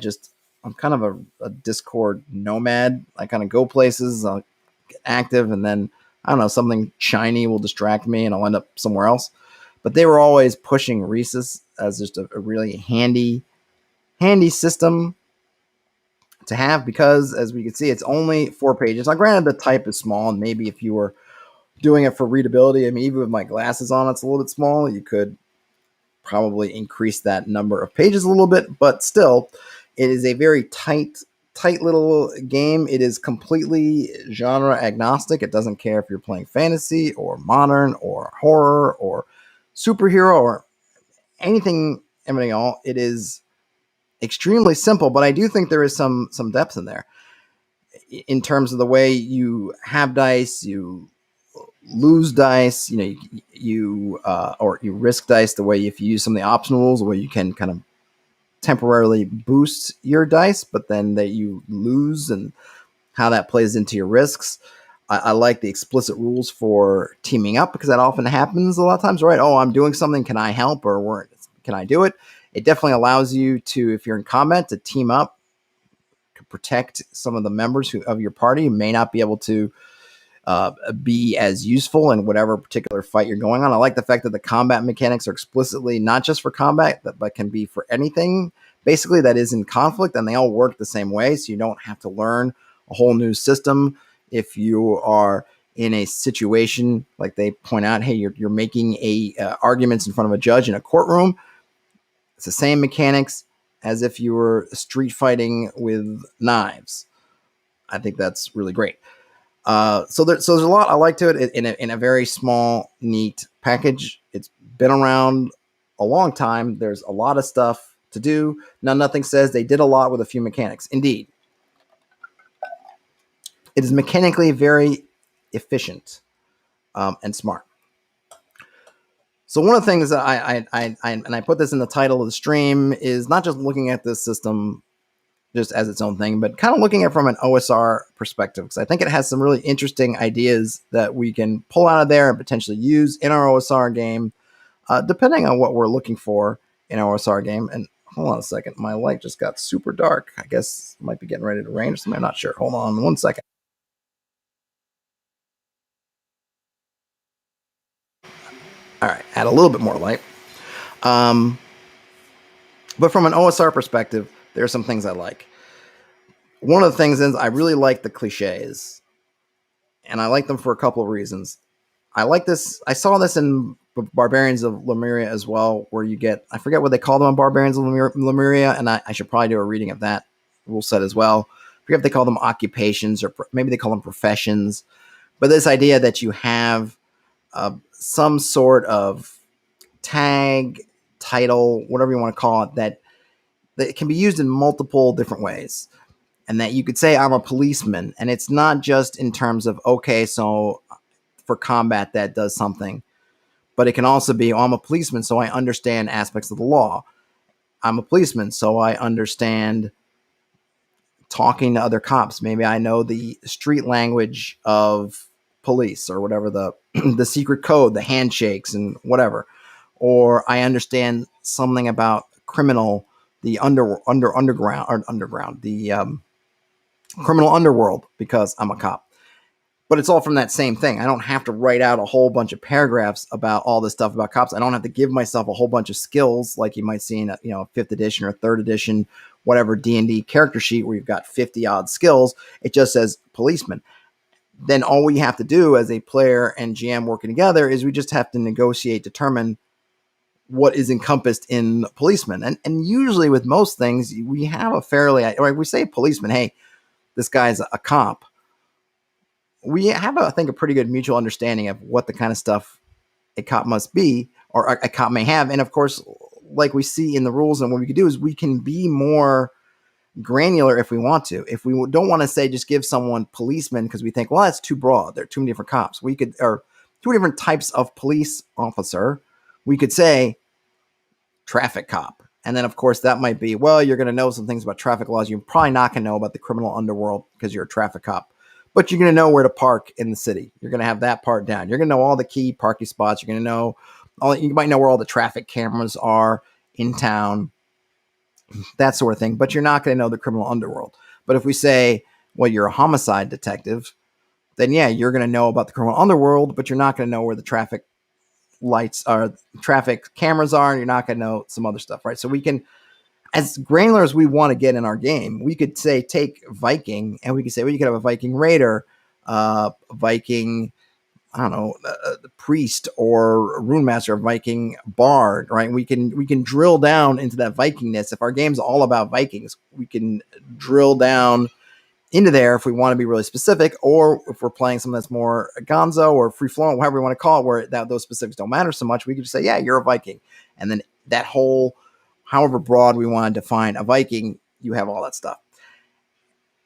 I'm kind of a Discord nomad. I kind of go places, I'll get active, and then, I don't know, something shiny will distract me and I'll end up somewhere else. But they were always pushing Risus as just a really handy system to have because, as we can see, it's only 4 pages. Now, granted, the type is small, and maybe if you were doing it for readability, I mean, even with my glasses on, it's a little bit small. You could probably increase that number of pages a little bit, but still, it is a very tight little game. It is completely genre agnostic. It doesn't care if you're playing fantasy or modern or horror or superhero or anything. Everything all. It is extremely simple, but I do think there is some depth in there in terms of the way you have dice, you lose dice, you or you risk dice, the way if you use some of the optional rules, the way you can kind of temporarily boost your dice, but then that you lose and how that plays into your risks. I like the explicit rules for teaming up because that often happens a lot of times, right? Oh, I'm doing something. Can I help or can I do it? It definitely allows you to, if you're in combat, to team up to protect some of the members of your party who may not be able to be as useful in whatever particular fight you're going on. I like the fact that the combat mechanics are explicitly not just for combat, but can be for anything basically that is in conflict, and they all work the same way, so you don't have to learn a whole new system. If you are in a situation like they point out, hey, you're making arguments in front of a judge in a courtroom, it's the same mechanics as if you were street fighting with knives. I think that's really great. So there's a lot I like to it in a very small, neat package. It's been around a long time. There's a lot of stuff to do. Now, nothing says they did a lot with a few mechanics. Indeed, it is mechanically very efficient and smart. So one of the things that I put this in the title of the stream is not just looking at this system just as its own thing, but kind of looking at it from an OSR perspective, because I think it has some really interesting ideas that we can pull out of there and potentially use in our OSR game, depending on what we're looking for in our OSR game. And hold on a second, my light just got super dark. I guess it might be getting ready to rain or something. I'm not sure. Hold on 1 second. All right, add a little bit more light. But from an OSR perspective, there are some things I like. One of the things is I really like the cliches, and I like them for a couple of reasons. I like this. I saw this in Barbarians of Lemuria as well, where you get, I forget what they call them on Barbarians of Lemuria, and I should probably do a reading of that rule set as well. I forget if they call them occupations or maybe they call them professions. But this idea that you have some sort of tag, title, whatever you want to call it, that it can be used in multiple different ways. And that you could say, I'm a policeman. And it's not just in terms of, okay, so for combat that does something. But it can also be, oh, I'm a policeman, so I understand aspects of the law. I'm a policeman, so I understand talking to other cops. Maybe I know the street language of police or whatever, the secret code, the handshakes and whatever. Or I understand something about criminal, the underground, the criminal underworld, because I'm a cop. But it's all from that same thing. I don't have to write out a whole bunch of paragraphs about all this stuff about cops. I don't have to give myself a whole bunch of skills like you might see in a 5th edition or 3rd edition, whatever D&D character sheet where you've got 50 odd skills. It just says policeman. Then all we have to do as a player and GM working together is we just have to negotiate, determine what is encompassed in policeman. And usually with most things, we have a fairly, right, we say policeman, hey, this guy's a cop. We have, I think, a pretty good mutual understanding of what the kind of stuff a cop must be or a cop may have. And of course, like we see in the rules, and what we could do is we can be more granular if we want to. If we don't want to say just give someone policeman because we think, well, that's too broad. There are too many different cops. We could, or two different types of police officer. We could say traffic cop. And then, of course, that might be, well, you're going to know some things about traffic laws. You're probably not going to know about the criminal underworld because you're a traffic cop. But you're going to know where to park in the city. You're going to have that part down. You're going to know all the key parking spots. You're going to know you might know where all the traffic cameras are in town, that sort of thing. But you're not going to know the criminal underworld. But if we say, well, you're a homicide detective, then yeah, you're going to know about the criminal underworld, but you're not going to know where the traffic lights are, traffic cameras are, and you're not going to know some other stuff, right? So we can, as granular as we want to get in our game, we could say take Viking, and we could say, well, you could have a Viking raider, Viking I don't know, the priest or rune master, Viking bard, right? We can drill down into that Vikingness. If our game's all about Vikings, we can drill down into there if we want to be really specific, or if we're playing something that's more gonzo or free flowing, whatever we want to call it, where those specifics don't matter so much, we can just say, yeah, you're a Viking. And then that whole, however broad we want to define a Viking, you have all that stuff.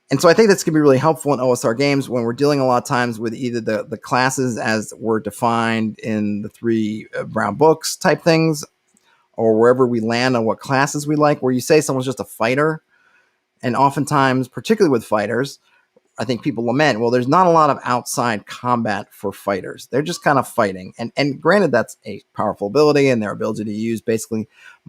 And so I think that's going to be really helpful in OSR games when we're dealing a lot of times with either the classes as were defined in the 3 brown books type things, or wherever we land on what classes we like, where you say someone's just a fighter. And oftentimes, particularly with fighters, I think people lament, well, there's not a lot of outside combat for fighters. They're just kind of fighting. And granted, that's a powerful ability, and their ability to use basically,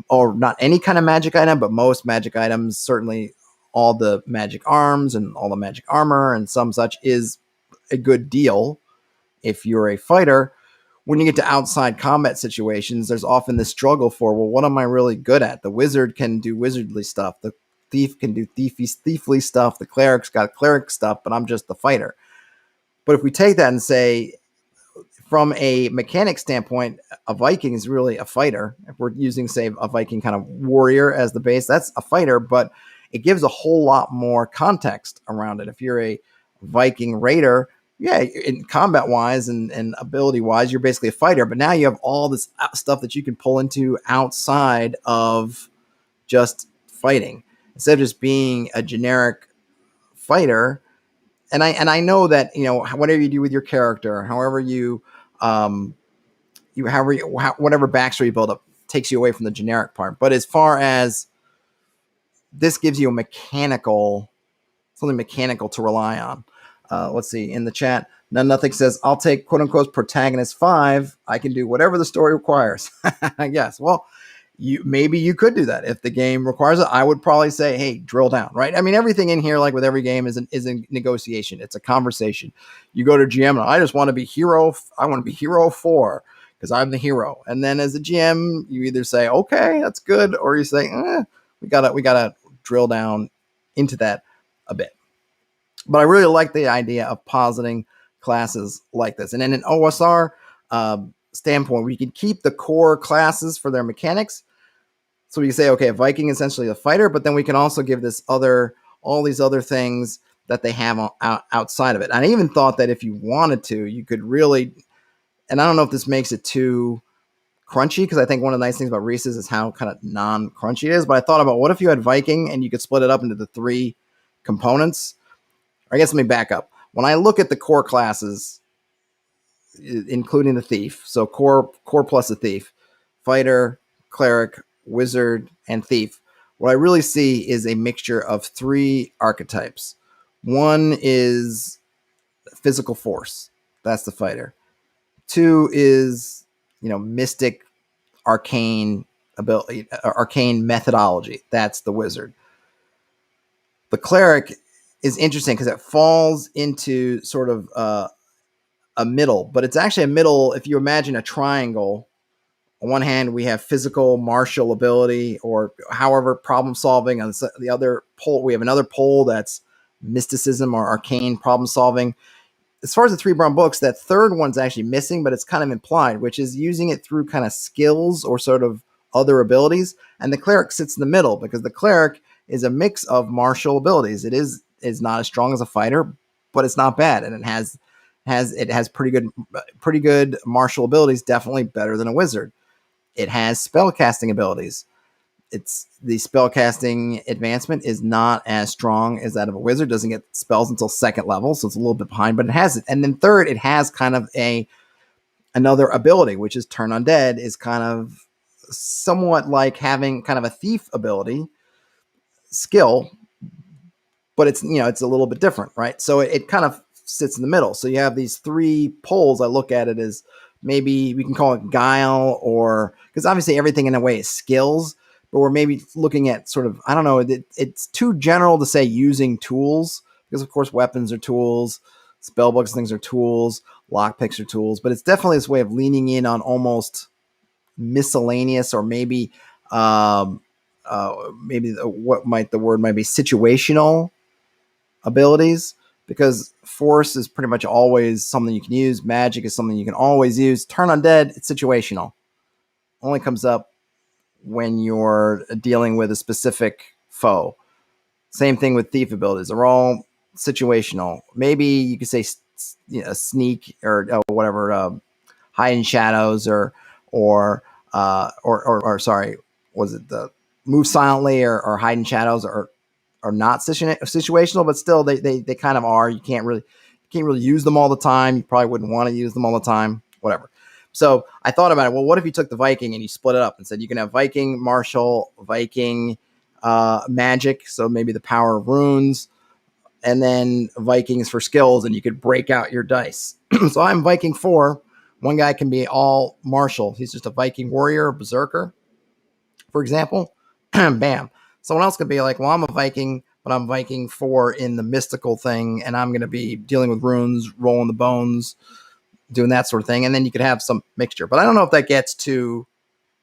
or not any kind of magic item, but most magic items, certainly all the magic arms and all the magic armor and some such, is a good deal if you're a fighter. When you get to outside combat situations, there's often this struggle for, well, what am I really good at? The wizard can do wizardly stuff. The thief can do thiefly stuff. The cleric's got cleric stuff, but I'm just the fighter. But if we take that and say, from a mechanic standpoint, a Viking is really a fighter. If we're using, say, a Viking kind of warrior as the base, that's a fighter, but it gives a whole lot more context around it. If you're a Viking raider, yeah, in combat wise and ability wise, you're basically a fighter, but now you have all this stuff that you can pull into outside of just fighting, instead of just being a generic fighter. And I know that, whatever you do with your character, however you whatever backstory you build up takes you away from the generic part. But as far as this gives you something mechanical to rely on. Let's see, in the chat, Nothing says, I'll take quote unquote protagonist 5. I can do whatever the story requires. Yes. Well, maybe you could do that if the game requires it. I would probably say, hey, drill down, right? I mean, everything in here, like with every game, is a negotiation. It's a conversation. You go to GM, and I just want to be hero. I want to be hero 4 because I'm the hero. And then as a GM, you either say, okay, that's good, or you say, we gotta drill down into that a bit. But I really like the idea of positing classes like this. And in an OSR standpoint, we can keep the core classes for their mechanics. So we can say, okay, a Viking is essentially a fighter, but then we can also give all these other things that they have outside of it. And I even thought that if you wanted to, you could really, and I don't know if this makes it too crunchy, because I think one of the nice things about Risus is how kind of non-crunchy it is. But I thought about, what if you had Viking and you could split it up into the 3 components? I guess let me back up. When I look at the core classes, including the thief, so core plus the thief, fighter, cleric, wizard, and thief, what I really see is a mixture of 3 archetypes. One is physical force. That's the fighter. 2 is, mystic, arcane ability, arcane methodology. That's the wizard. The cleric is interesting because it falls into sort of a middle, but it's actually a middle. If you imagine a triangle, on one hand we have physical martial ability, or however problem solving. On the other pole, we have another pole that's mysticism or arcane problem solving. As far as the 3 brown books, that third one's actually missing, but it's kind of implied, which is using it through kind of skills or sort of other abilities. And the cleric sits in the middle because the cleric is a mix of martial abilities. It is not as strong as a fighter, but it's not bad, and it has pretty good martial abilities. Definitely better than a wizard. It has spellcasting abilities. It's the spellcasting advancement is not as strong as that of a wizard. Doesn't get spells until 2nd level, so it's a little bit behind, but it has it. And then third, it has kind of another ability, which is turn undead, is kind of somewhat like having kind of a thief ability skill, but it's a little bit different, right? So it kind of sits in the middle. So you have these 3 poles. I look at it as, maybe we can call it guile, or because obviously everything in a way is skills, but we're maybe looking at sort of, I don't know, it's too general to say using tools, because of course weapons are tools, spell books, things are tools, lockpicks are tools, but it's definitely this way of leaning in on almost miscellaneous, or maybe what might the word might be, situational abilities. because force is pretty much always something you can use. Magic is something you can always use. Turn undead, it's situational. Only comes up when you're dealing with a specific foe. Same thing with thief abilities. They're all situational. Maybe you could say sneak or whatever, hide in shadows or sorry, was it the move silently or hide in shadows are not situational, but still they kind of are. You can't really use them all the time. You probably wouldn't want to use them all the time. Whatever. So I thought about it. Well, what if you took the Viking and you split it up and said you can have Viking, martial, Viking, magic. So maybe the power of runes, and then Vikings for skills, and you could break out your dice. So I'm Viking 4. One guy can be all martial. He's just a Viking warrior, a berserker, for example. Bam. Someone else could be like, well, I'm a Viking, but I'm Viking 4 in the mystical thing, and I'm going to be dealing with runes, rolling the bones, doing that sort of thing. And then you could have some mixture. But I don't know if that gets too,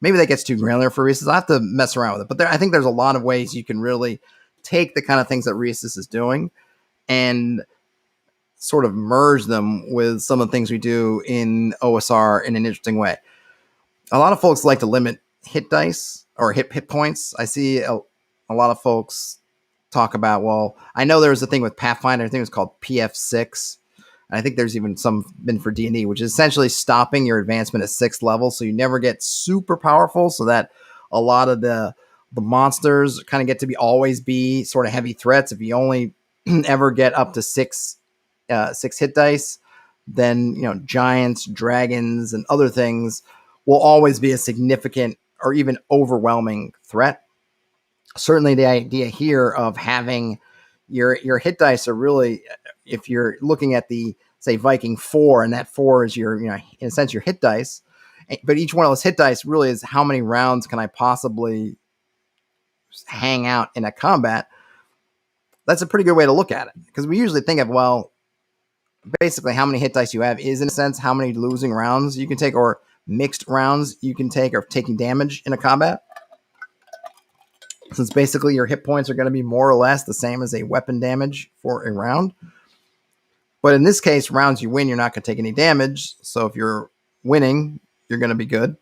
maybe that gets too granular for Risus. I have to mess around with it. But I think there's a lot of ways you can really take the kind of things that Risus is doing and sort of merge them with some of the things we do in OSR in an interesting way. A lot of folks like to limit hit dice or hit points. I see a lot of folks talk about, well, I know there was a thing with Pathfinder. I think it was called PF6. And I think there's even some been for D&D, which is essentially stopping your advancement at 6th level. So you never get super powerful, so that a lot of the monsters kind of get to always be sort of heavy threats. If you only ever get up to 6 hit dice, then giants, dragons, and other things will always be a significant or even overwhelming threat. Certainly the idea here of having your hit dice are really, if you're looking at the, say, Viking 4, and that 4 is your, in a sense, your hit dice, but each one of those hit dice really is how many rounds can I possibly hang out in a combat. That's a pretty good way to look at it, because we usually think of, well, basically how many hit dice you have is, in a sense, how many losing rounds you can take or mixed rounds you can take or taking damage in a combat. Since basically your hit points are going to be more or less the same as a weapon damage for a round. But in this case, rounds you win, you're not going to take any damage. So if you're winning, you're going to be good.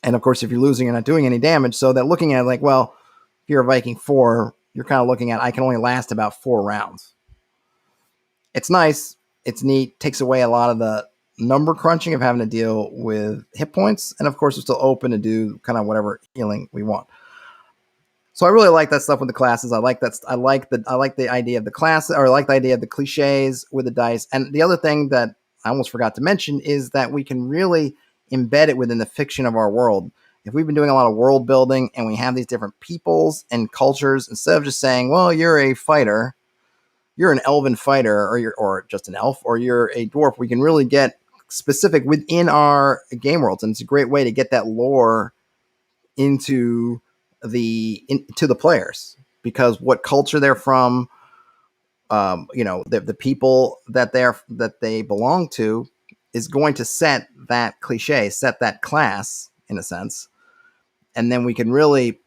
And of course, if you're losing, you're not doing any damage. So that looking at it like, well, if you're a Viking 4, you're kind of looking at, I can only last about 4 rounds. It's nice. It's neat. Takes away a lot of the number crunching of having to deal with hit points. And of course, we're still open to do kind of whatever healing we want. So I really like that stuff with the classes. I like that. I like the idea of the class, or I like the idea of the cliches with the dice. And the other thing that I almost forgot to mention is that we can really embed it within the fiction of our world. If we've been doing a lot of world building and we have these different peoples and cultures, instead of just saying, well, you're a fighter, you're an elven fighter, or just an elf, or you're a dwarf, we can really get specific within our game worlds. And it's a great way to get that lore into the players, because what culture they're from, the people that they belong to is going to set that cliche, set that class in a sense. And then we can really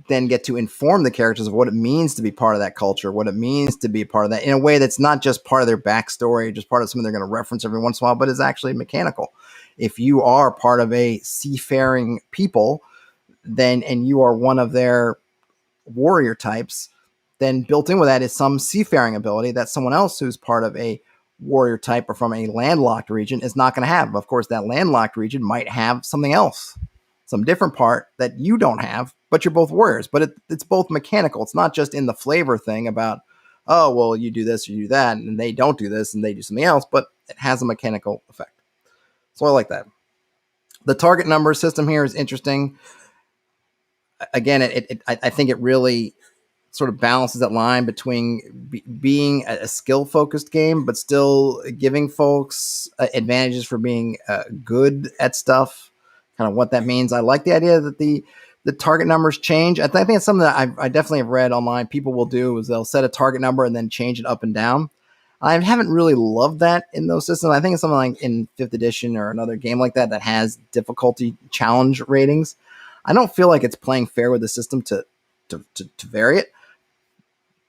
then get to inform the characters of what it means to be part of that culture, what it means to be part of that in a way that's not just part of their backstory, just part of something they're going to reference every once in a while, but is actually mechanical. If you are part of a seafaring people, then, and you are one of their warrior types, then built in with that is some seafaring ability that someone else who's part of a warrior type or from a landlocked region is not going to have. Of course, that landlocked region might have something else, some different part that you don't have, but you're both warriors. But it's both mechanical. It's not just in the flavor thing about, oh, well, you do this or you do that, and they don't do this and they do something else, but it has a mechanical effect. So I like that. The target number system here is interesting. Again, I think it really sort of balances that line between being a skill-focused game, but still giving folks advantages for being good at stuff. Kind of what that means. I like the idea that the target numbers change. I think it's something that I definitely have read online. People will do is they'll set a target number and then change it up and down. I haven't really loved that in those systems. I think it's something like in 5th edition or another game like that has difficulty challenge ratings. I don't feel like it's playing fair with the system to vary it.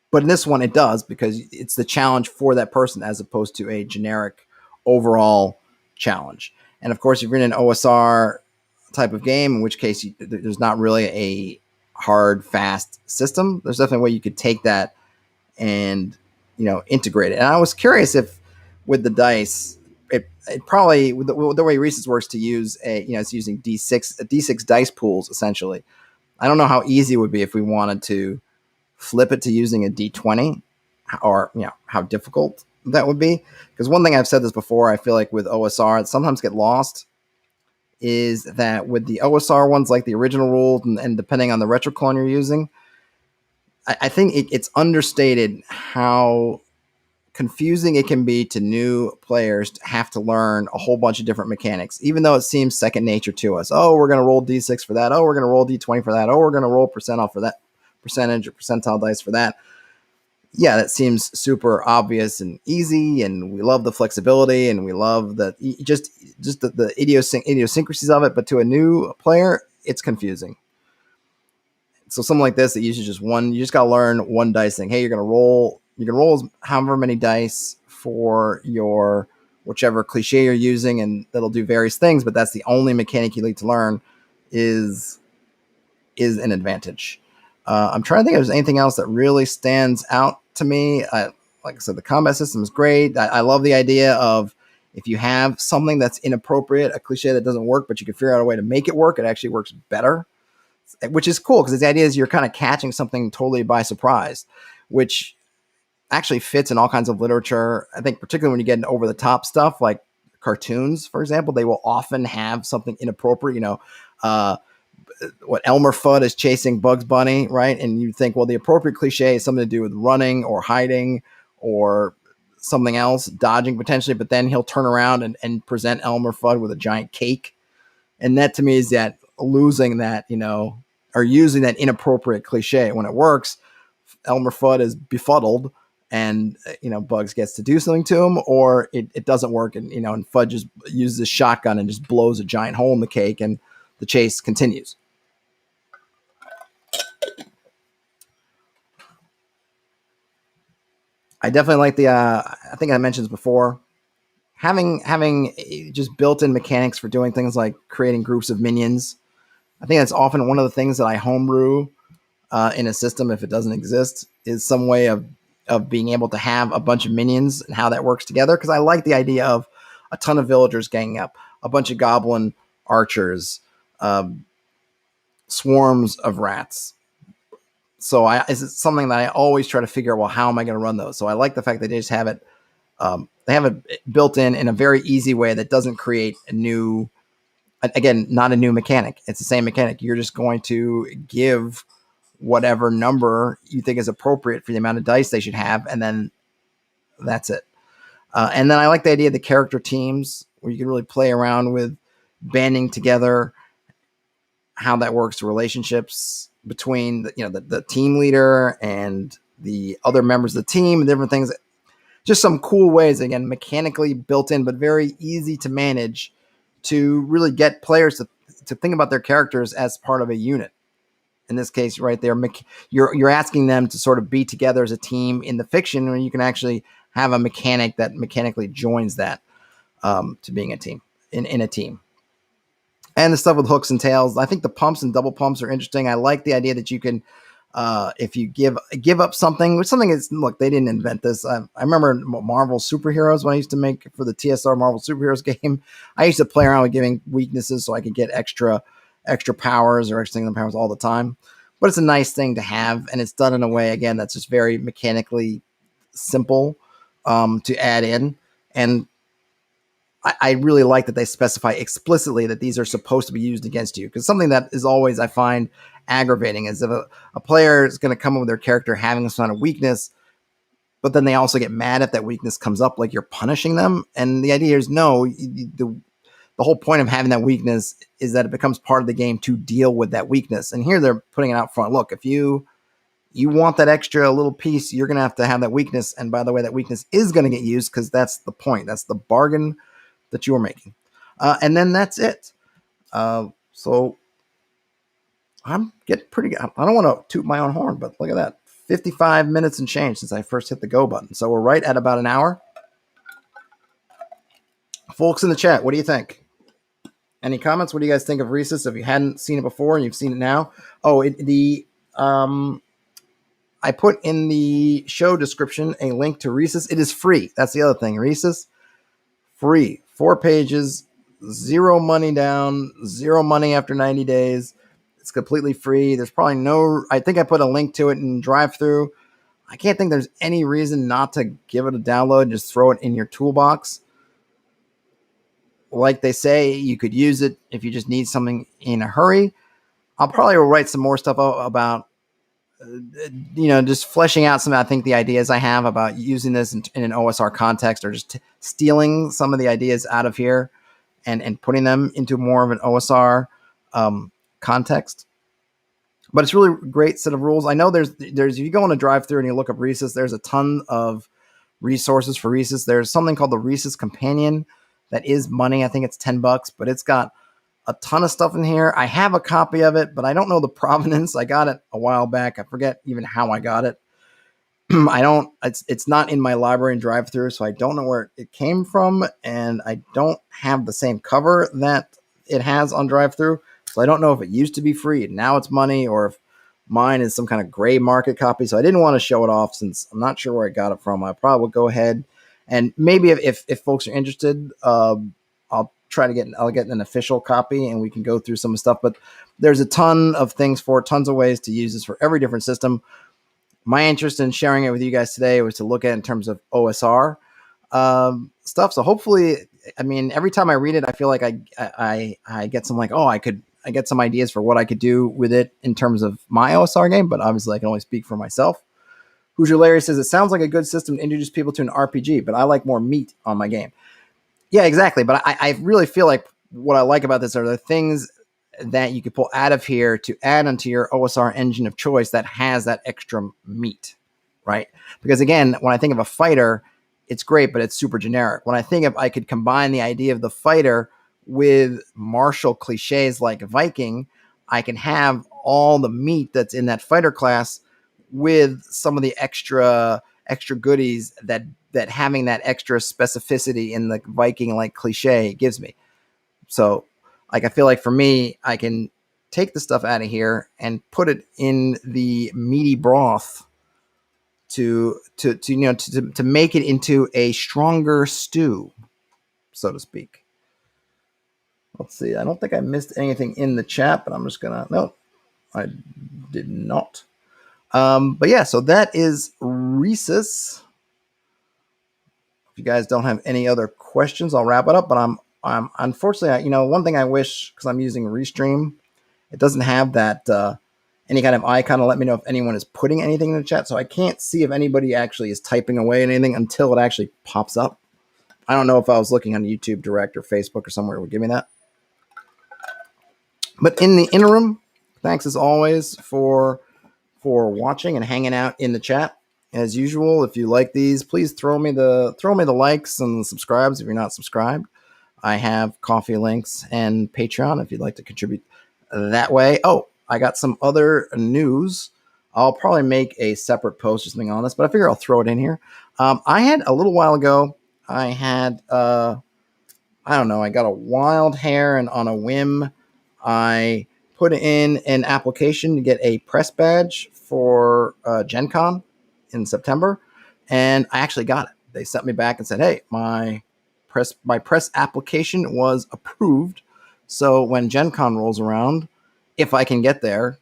But in this one, it does because it's the challenge for that person as opposed to a generic overall challenge. And of course, if you're in an OSR type of game, in which case there's not really a hard, fast system, there's definitely a way you could take that and integrate it. And I was curious if with the dice, it probably with the way Risus works to use it's using D6 dice pools essentially. I don't know how easy it would be if we wanted to flip it to using a D20, or how difficult that would be. Because one thing I've said this before, I feel like with OSR, it sometimes get lost, is that with the OSR ones, like the original rules, and depending on the retroclone you're using, I think it's understated how confusing it can be to new players to have to learn a whole bunch of different mechanics, even though it seems second nature to us. Oh, we're going to roll D6 for that. Oh, we're going to roll D20 for that. Oh, we're going to roll percent off for that, percentage or percentile dice for that. Yeah, that seems super obvious and easy, and we love the flexibility, and we love just the idiosyncrasies of it. But to a new player, it's confusing. So something like this, that uses just one. You just got to learn one dice thing. Hey, you're gonna roll. You can roll however many dice for your whichever cliche you're using, and that'll do various things. But that's the only mechanic you need to learn. Is an advantage. I'm trying to think if there's anything else that really stands out to me. Like I said, the combat system is great. I love the idea of if you have something that's inappropriate, a cliche that doesn't work, but you can figure out a way to make it work, it actually works better, which is cool because the idea is you're kind of catching something totally by surprise, which actually fits in all kinds of literature. I think particularly when you get into over the top stuff like cartoons, for example, they will often have something inappropriate. What Elmer Fudd is chasing Bugs Bunny, right? And you think, well, the appropriate cliche is something to do with running or hiding or something else, dodging potentially, but then he'll turn around and present Elmer Fudd with a giant cake. And that to me is that losing that, or using that inappropriate cliche. When it works, Elmer Fudd is befuddled and, Bugs gets to do something to him, or it doesn't work. And, and Fudd just uses his shotgun and just blows a giant hole in the cake and the chase continues. I definitely like the. I think I mentioned this before. Having just built-in mechanics for doing things like creating groups of minions. I think that's often one of the things that I homebrew in a system if it doesn't exist. Is some way of being able to have a bunch of minions and how that works together. Because I like the idea of a ton of villagers ganging up, a bunch of goblin archers, swarms of rats. So it's something that I always try to figure out. Well, how am I going to run those? So I like the fact that they just have it. They have it built in a very easy way that doesn't create a new. Again, not a new mechanic. It's the same mechanic. You're just going to give whatever number you think is appropriate for the amount of dice they should have, and then that's it. And then I like the idea of the character teams where you can really play around with banding together, how that works, relationships between the team leader and the other members of the team and different things. Just some cool ways, again, mechanically built in, but very easy to manage to really get players to think about their characters as part of a unit. In this case, right there, you're asking them to sort of be together as a team in the fiction, when you can actually have a mechanic that mechanically joins that to being a team in a team. And the stuff with hooks and tails. I think the pumps and double pumps are interesting. I like the idea that you can, if you give up something, which something is, look, they didn't invent this. I remember Marvel Superheroes when I used to make for the TSR Marvel Superheroes game. I used to play around with giving weaknesses so I could get extra powers or extra powers all the time. But it's a nice thing to have, and it's done in a way, again, that's just very mechanically simple to add in. And I really like that they specify explicitly that these are supposed to be used against you, because something that is always, I find, aggravating is if a player is going to come up with their character having some kind of weakness, but then they also get mad if that weakness comes up, like you're punishing them. And the idea is no, the whole point of having that weakness is that it becomes part of the game to deal with that weakness. And here they're putting it out front. Look, if you want that extra little piece, you're going to have that weakness. And by the way, that weakness is going to get used because that's the point. That's the bargain that you are making. And then that's it. So I'm getting pretty good. I don't want to toot my own horn, but look at that. 55 minutes and change since I first hit the go button. So we're right at about an hour. Folks in the chat, what do you think? Any comments? What do you guys think of Risus? If you hadn't seen it before and you've seen it now. Oh, I put in the show description a link to Risus. It is free. That's the other thing. Risus, free. 4 pages, 0 money down, 0 money after 90 days. It's completely free. There's probably no, I think I put a link to it in drive-through. I can't think there's any reason not to give it a download. Just throw it in your toolbox. Like they say, you could use it if you just need something in a hurry. I'll probably write some more stuff about, just fleshing out some, I think, the ideas I have about using this in an OSR context, or just stealing some of the ideas out of here and putting them into more of an OSR context. But it's really a great set of rules. I know there's if you go on a drive-through and you look up Risus, there's a ton of resources for Risus. There's something called the Risus Companion that is money. I think it's $10, but it's got a ton of stuff in here. I have a copy of it, but I don't know the provenance. I got it a while back. I forget even how I got it. It's not in my library and drive-through, so I don't know where it came from, and I don't have the same cover that it has on drive-through. So I don't know if it used to be free and now it's money, or if mine is some kind of gray market copy. So I didn't want to show it off since I'm not sure where I got it from. I probably will go ahead and maybe if folks are interested, I'll get an official copy and we can go through some stuff. But there's a ton of things tons of ways to use this for every different system. My interest in sharing it with you guys today was to look at it in terms of OSR stuff. So hopefully, I mean, every time I read it, I feel like I get some I get some ideas for what I could do with it in terms of my OSR game, but obviously I can only speak for myself. Hoosier Larry says, it sounds like a good system to introduce people to an RPG, but I like more meat on my game. Yeah, exactly. But I really feel like what I like about this are the things that you could pull out of here to add onto your OSR engine of choice that has that extra meat, right? Because again, when I think of a fighter, it's great, but it's super generic. When I think of, I could combine the idea of the fighter with martial cliches like Viking, I can have all the meat that's in that fighter class with some of the extra goodies that having that extra specificity in the Viking like cliche gives me. So I feel like for me, I can take the stuff out of here and put it in the meaty broth to make it into a stronger stew, so to speak. Let's see. I don't think I missed anything in the chat, but I'm just no, I did not. But yeah, so that is Risus. If you guys don't have any other questions, I'll wrap it up. But I'm unfortunately, one thing I wish, because I'm using Restream, it doesn't have that any kind of icon to let me know if anyone is putting anything in the chat. So I can't see if anybody actually is typing away anything until it actually pops up. I don't know if I was looking on YouTube Direct or Facebook or somewhere it would give me that. But in the interim, thanks as always for watching and hanging out in the chat. As usual, if you like these, please throw me the likes and the subscribes if you're not subscribed. I have coffee links and Patreon if you'd like to contribute that way. Oh, I got some other news. I'll probably make a separate post or something on this, but I figure I'll throw it in here. I had a little while ago, I had, I don't know, I got a wild hair, and on a whim, I put in an application to get a press badge for Gen Con in September, and I actually got it. They sent me back and said, hey, my press application was approved. So when Gen Con rolls around, if I can get there,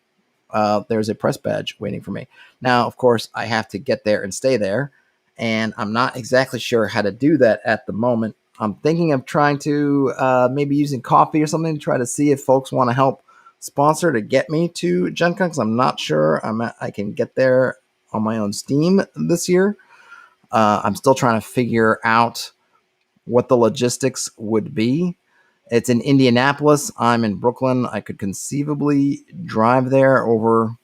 there's a press badge waiting for me. Now, of course, I have to get there and stay there, and I'm not exactly sure how to do that at the moment. I'm thinking of trying to maybe using coffee or something to try to see if folks want to help sponsor to get me to Gen Con, because I'm not sure I can get there on my own steam this year. I'm still trying to figure out what the logistics would be. It's in Indianapolis. I'm in Brooklyn. I could conceivably drive there over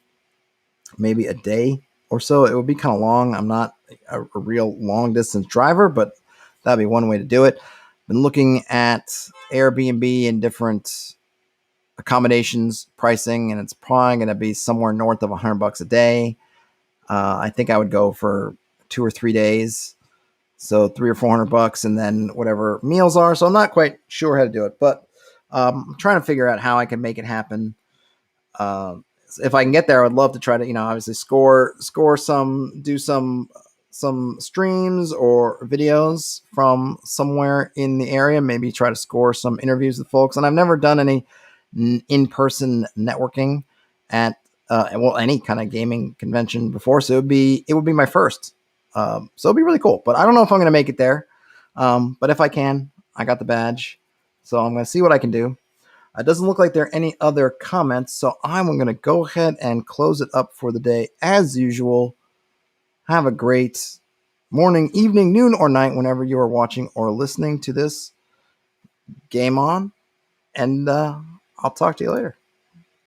maybe a day or so. It would be kind of long. I'm not a real long distance driver, but that'd be one way to do it. Been looking at Airbnb and different accommodations pricing, and it's probably going to be somewhere north of $100 a day. I think I would go for 2 or 3 days, so $300 or $400, and then whatever meals are. So I'm not quite sure how to do it, but I'm trying to figure out how I can make it happen. If I can get there, I would love to try to, obviously score some, do some streams or videos from somewhere in the area. Maybe try to score some interviews with folks. And I've never done any in-person networking at any kind of gaming convention before, so it would be my first. So it'd be really cool. But I don't know if I'm going to make it there. But if I can, I got the badge, so I'm going to see what I can do. It doesn't look like there are any other comments, so I'm going to go ahead and close it up for the day as usual. Have a great morning, evening, noon, or night whenever you are watching or listening to this. Game on, and I'll talk to you later.